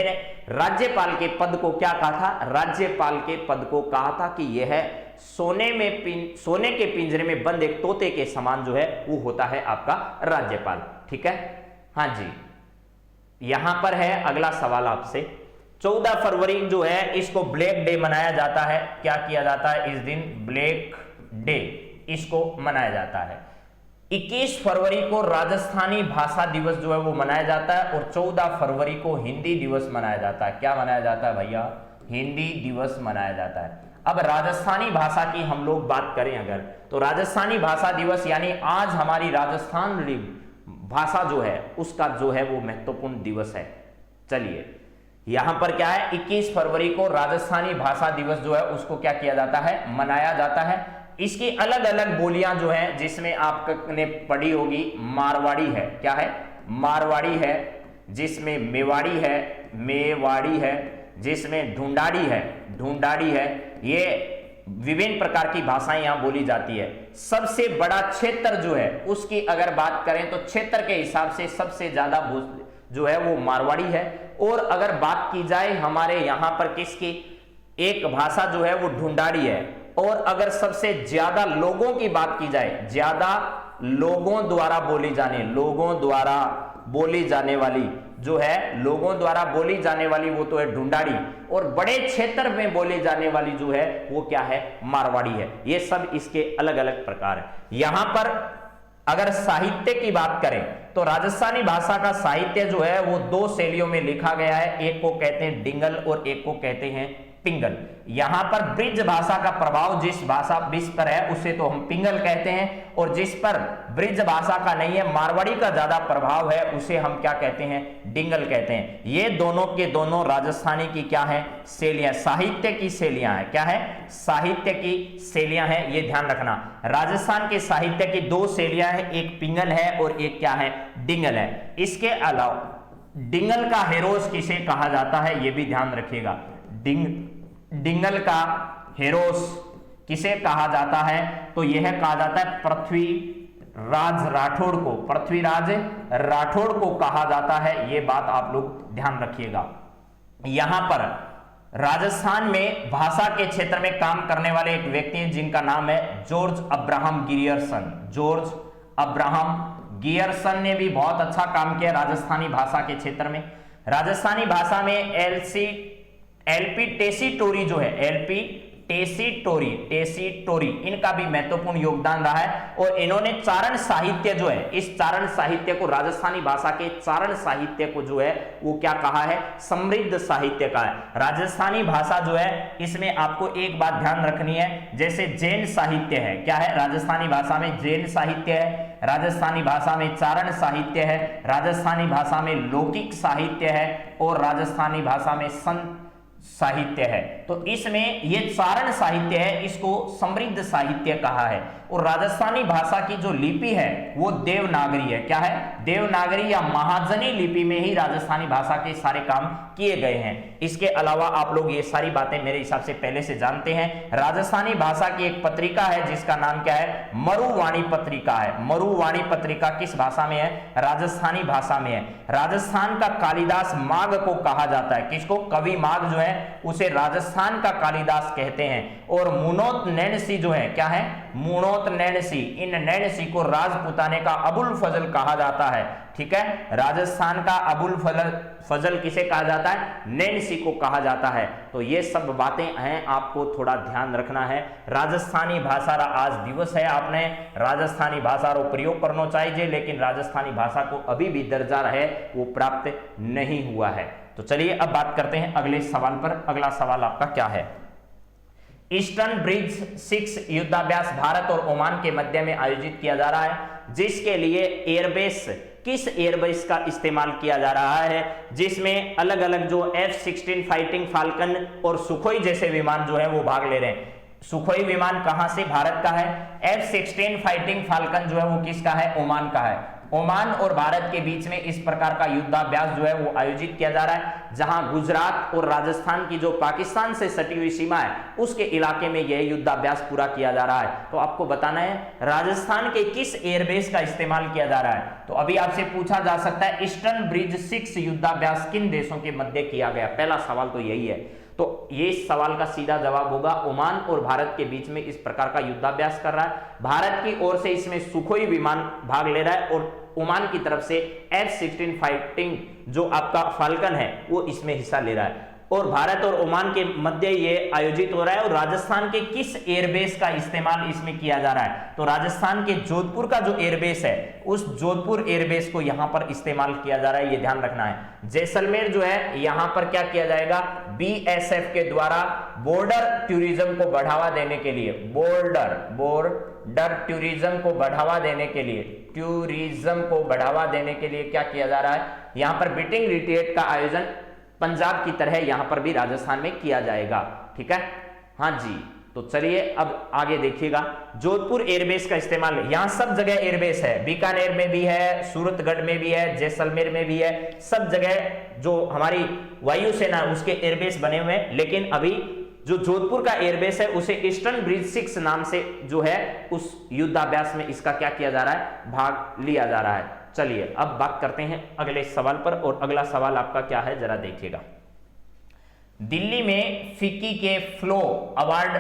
राज्यपाल के पद को क्या कहा था? राज्यपाल के पद को कहा था कि यह सोने के पिंजरे में बंद एक तोते के समान जो है वो होता है आपका राज्यपाल। ठीक है, हाँ जी। यहां पर है अगला सवाल आपसे। 14 फरवरी जो है इसको ब्लैक डे मनाया जाता है। क्या किया जाता है इस दिन? ब्लैक डे इसको मनाया जाता है। 21 फरवरी को राजस्थानी भाषा दिवस जो है वो मनाया जाता है, और 14 फरवरी को हिंदी दिवस मनाया जाता है। क्या मनाया जाता है भैया? हिंदी दिवस मनाया जाता है। अब राजस्थानी भाषा की हम लोग बात करें अगर, तो राजस्थानी भाषा दिवस यानी आज हमारी राजस्थान भाषा जो है उसका जो है वो महत्वपूर्ण दिवस है। चलिए यहां पर क्या है? 21 फरवरी को राजस्थानी भाषा दिवस जो है उसको क्या किया जाता है? मनाया जाता है। इसकी अलग अलग बोलियां जो हैं जिसमें आपने पढ़ी होगी, मारवाड़ी है। क्या है? मारवाड़ी है, जिसमें मेवाड़ी है, जिसमें ढूंढाड़ी है। ये विभिन्न प्रकार की भाषाएं यहां बोली जाती है। सबसे बड़ा क्षेत्र जो है उसकी अगर बात करें तो क्षेत्र के हिसाब से सबसे ज्यादा जो है वो मारवाड़ी है। और अगर बात की जाए हमारे यहां पर किसकी, एक भाषा जो है वो ढूंढाड़ी है। और अगर सबसे ज्यादा लोगों की बात की जाए, ज्यादा लोगों द्वारा बोली जाने वाली जो है, लोगों द्वारा बोली जाने वाली वो तो है ढूंढाड़ी, और बड़े क्षेत्र में बोली जाने वाली जो है वो क्या है? मारवाड़ी है। ये सब इसके अलग अलग प्रकार है। यहां पर अगर साहित्य की बात करें तो राजस्थानी भाषा का साहित्य जो है वो 2 शैलियों में लिखा गया है। एक को कहते हैं डिंगल और एक को कहते हैं पिंगल। यहां पर ब्रिज भाषा का प्रभाव जिस भाषा पर है उसे तो हम पिंगल कहते हैं, और जिस पर ब्रिज भाषा का नहीं है, मारवाड़ी का ज्यादा प्रभाव है, उसे हम क्या कहते हैं? डिंगल कहते हैं। ये दोनों के दोनों राजस्थानी की क्या है? शैलियां, साहित्य की शैलियां है। क्या है? साहित्य की शैलियां हैं, ये ध्यान रखना। राजस्थान के साहित्य की 2 शैलियां हैं, एक पिंगल है और एक क्या है? डिंगल है। इसके अलावा डिंगल का हेरोस किसे कहा जाता है ये भी ध्यान रखिएगा। डिंगल का हेरोस किसे कहा जाता है? तो यह कहा जाता है पृथ्वीराज राठौड़ को। पृथ्वीराज राठौड़ को कहा जाता है। यह बात आप लोग ध्यान रखिएगा। यहां पर राजस्थान में भाषा के क्षेत्र में काम करने वाले एक व्यक्ति हैं जिनका नाम है George Abraham Gierson. George Abraham Gierson ने भी बहुत अच्छा काम किया राजस्थानी भाषा के क्षेत्र में। राजस्थानी भाषा में एलपी टेसीटोरी जो है, एलपी टेसीटोरी इनका भी महत्वपूर्ण योगदान रहा है। और इन्होंने चारण साहित्य जो है, इस चारण साहित्य को, राजस्थानी भाषा के चारण साहित्य को जो है वो क्या कहा है? समृद्ध साहित्य का है। राजस्थानी भाषा जो है इसमें आपको एक बात ध्यान रखनी है, जैसे जैन साहित्य है। क्या है? राजस्थानी भाषा में जैन साहित्य है, राजस्थानी भाषा में चारण साहित्य है, राजस्थानी भाषा में लौकिक साहित्य है, और राजस्थानी भाषा में संत साहित्य है। तो इसमें ये चारण साहित्य है, इसको समृद्ध साहित्य कहा है। और राजस्थानी भाषा की जो लिपि है वो देवनागरी है। क्या है? देवनागरी या महाजनी लिपि में ही राजस्थानी भाषा के सारे काम किए गए हैं। इसके अलावा आप लोग ये सारी बातें मेरे हिसाब से पहले से जानते हैं। राजस्थानी भाषा की एक पत्रिका है जिसका नाम क्या है? मरुवाणी पत्रिका है। मरुवाणी पत्रिका किस भाषा में है? राजस्थानी भाषा में है। राजस्थान का कालिदास माघ को कहा जाता है। किसको? कवि माघ जो है उसे राजस्थान का कालिदास कहते हैं। और मुनोत नैनसी जो है, क्या है? मुनोत नैनसी, इन नैनसी को राजपुताने का अबुल फजल कहा जाता है। ठीक है, राजस्थान का अबुल फजल किसे कहा जाता है? नैनसी को कहा जाता है। तो ये सब बातें हैं, आपको थोड़ा ध्यान रखना है। राजस्थानी भाषा रा आज दिवस है, आपने राजस्थानी भाषा रो प्रयोग करना चाहिए, लेकिन राजस्थानी भाषा को अभी भी दर्जा है वो प्राप्त नहीं हुआ है। तो चलिए अब बात करते हैं अगले सवाल पर। अगला सवाल आपका क्या है? ईस्टर्न ब्रिज 6 युद्धाभ्यास भारत और ओमान के मध्य में आयोजित किया जा रहा है, जिसके लिए एयरबेस, किस एयरबेस का इस्तेमाल किया जा रहा है, जिसमें अलग अलग जो F-16 फाइटिंग फाल्कन और सुखोई जैसे विमान जो है वो भाग ले रहे हैं। सुखोई विमान कहां से? भारत का है। F-16 फाइटिंग फाल्कन जो है वो किसका है? ओमान का है। ओमान और भारत के बीच में इस प्रकार का युद्धाभ्यास जो है वो आयोजित किया जा रहा है, जहां गुजरात और राजस्थान की जो पाकिस्तान से सटी हुई सीमा है उसके इलाके में यह युद्धाभ्यास पूरा किया जा रहा है। तो आपको बताना है राजस्थान के किस एयरबेस का इस्तेमाल किया जा रहा है। तो अभी आपसे पूछा जा सकता है ईस्टर्न ब्रिज 6 युद्धाभ्यास किन देशों के मध्य किया गया? पहला सवाल तो यही है। तो ये सवाल का सीधा जवाब होगा ओमान और भारत के बीच में इस प्रकार का युद्धाभ्यास कर रहा है। भारत की ओर से इसमें सुखोई विमान भाग ले रहा है और ओमान की तरफ से F-16 फाइटिंग जो आपका फाल्कन है वो इसमें हिस्सा ले रहा है। और भारत और ओमान के मध्य ये आयोजित हो रहा है। और राजस्थान के किस एयरबेस का इस्तेमाल इसमें किया जा रहा है? तो राजस्थान के जोधपुर का जो एयरबेस है उस जोधपुर एयरबेस को यहां पर इस्तेमाल किया जा रहा है, ये ध्यान रखना है। जैसलमेर जो है यहां पर क्या किया जाएगा? BSF के द्वारा बॉर्डर टूरिज्म को बढ़ावा देने के लिए, बॉर्डर टूरिज्म को बढ़ावा देने के लिए, टूरिज्म को बढ़ावा देने के लिए क्या किया जा रहा है? यहां पर बीटिंग रिट्रीट का आयोजन पंजाब की तरह यहां पर भी राजस्थान में किया जाएगा। ठीक है, हाँ जी। तो चलिए अब आगे देखिएगा। जोधपुर एयरबेस का इस्तेमाल, यहां सब जगह एयरबेस है, बीकानेर में भी है, सूरतगढ़ में भी है, जैसलमेर में भी है, सब जगह जो हमारी वायुसेना उसके एयरबेस बने हुए हैं। लेकिन अभी जो जोधपुर का एयरबेस है उसे ईस्टर्न ब्रिज 6 नाम से जो है उस युद्धाभ्यास में इसका क्या किया जा रहा है? भाग लिया जा रहा है। चलिए अब बात करते हैं अगले सवाल पर। और अगला सवाल आपका क्या है जरा देखिएगा। दिल्ली में फिक्की के फ्लो अवार्ड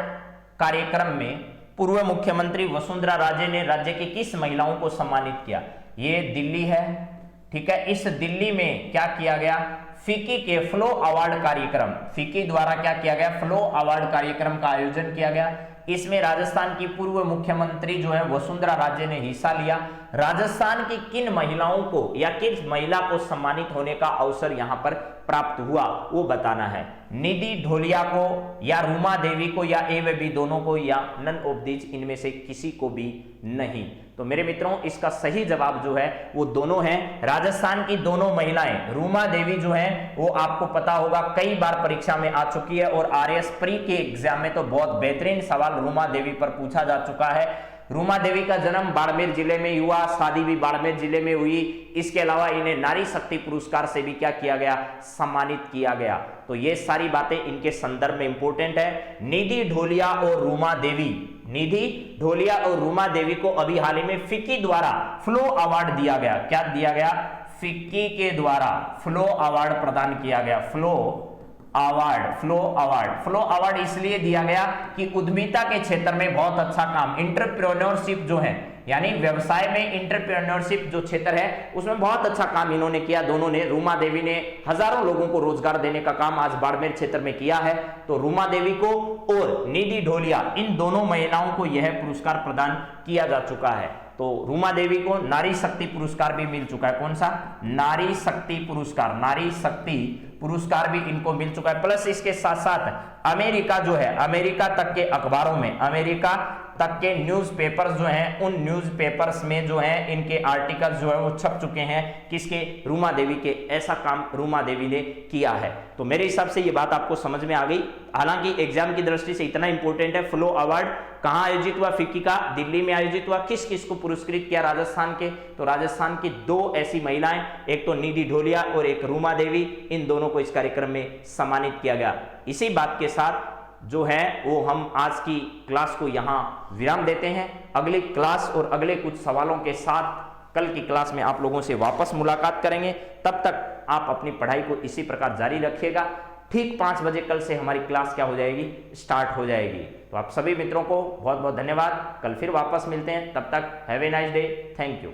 कार्यक्रम में पूर्व मुख्यमंत्री वसुंधरा राजे ने राज्य की किस महिलाओं को सम्मानित किया? ये दिल्ली है। ठीक है, इस दिल्ली में क्या किया गया? फिक्की के फ्लो अवार्ड कार्यक्रम, फिक्की द्वारा क्या किया गया? फ्लो अवार्ड कार्यक्रम का आयोजन किया गया। इसमें राजस्थान की पूर्व मुख्यमंत्री जो है वसुंधरा राजे ने हिस्सा लिया। राजस्थान की किन महिलाओं को या किस महिला को सम्मानित होने का अवसर यहां पर प्राप्त हुआ वो बताना है। निधि ढोलिया को या रूमा देवी को या ए व बी दोनों को या नन ऑफ दीज, इनमें से किसी को भी नहीं। तो मेरे मित्रों इसका सही जवाब जो है वो दोनों हैं। राजस्थान की दोनों महिलाएं, रूमा देवी जो है वो आपको पता होगा कई बार परीक्षा में आ चुकी है और RS प्री के एग्जाम में तो बहुत बेहतरीन सवाल रूमा देवी पर पूछा जा चुका है। रूमा देवी का जन्म बाड़मेर जिले में हुआ, शादी भी बाड़मेर जिले में हुई। इसके अलावा इन्हें नारी शक्ति पुरस्कार से भी क्या किया गया? सम्मानित किया गया। तो ये सारी बातें इनके संदर्भ में इंपॉर्टेंट है। निधि ढोलिया और रूमा देवी, निधि ढोलिया और रूमा देवी को अभी हाल ही में फिक्की द्वारा फ्लो अवार्ड दिया गया। क्या दिया गया? फिक्की के द्वारा फ्लो अवार्ड प्रदान किया गया। फ्लो अवार्ड इसलिए दिया गया कि उद्यमिता के क्षेत्र में बहुत अच्छा काम, एंटरप्रेन्योरशिप जो है यानी व्यवसाय में एंटरप्रेन्योरशिप जो क्षेत्र है उसमें बहुत अच्छा काम इन्होंने किया। दोनों ने, रूमा देवी ने हजारों लोगों को रोजगार देने का काम आज बाड़मेर क्षेत्र में किया है। तो रूमा देवी को और निधि ढोलिया, इन दोनों महिलाओं को यह पुरस्कार प्रदान किया जा चुका है। तो रूमा देवी को नारी शक्ति पुरस्कार भी मिल चुका है। कौन सा? नारी शक्ति पुरस्कार, नारी शक्ति पुरस्कार भी इनको मिल चुका है। प्लस इसके साथ साथ अमेरिका जो है, अमेरिका तक के अखबारों में, अमेरिका तक के न्यूज़पेपर्स जो हैं, उन न्यूज़पेपर्स में जो है इनके आर्टिकल्स जो है वो छप चुके हैं। किसके? रूमा देवी के। ऐसा काम रूमा देवी ने किया है। तो मेरे हिसाब से ये बात आपको समझ में आ गई। हालांकि एग्जाम की दृष्टि से इतना इंपॉर्टेंट है, फ्लो अवार्ड कहां आयोजित हुआ? फिक्की का, दिल्ली में आयोजित हुआ। किस किस को पुरस्कृत किया? राजस्थान के। तो राजस्थान की दो ऐसी महिलाएं, एक तो निधि ढोलिया और एक रूमा देवी, इन दोनों को इस कार्यक्रम में सम्मानित किया गया। इसी बात के साथ जो है वो हम आज की क्लास को यहां विराम देते हैं। अगली क्लास और अगले कुछ सवालों के साथ कल की क्लास में आप लोगों से वापस मुलाकात करेंगे। तब तक आप अपनी पढ़ाई को इसी प्रकार जारी रखिएगा। ठीक 5 बजे कल से हमारी क्लास क्या हो जाएगी? स्टार्ट हो जाएगी। तो आप सभी मित्रों को बहुत बहुत धन्यवाद। कल फिर वापस मिलते हैं। तब तक have a nice day. Thank you.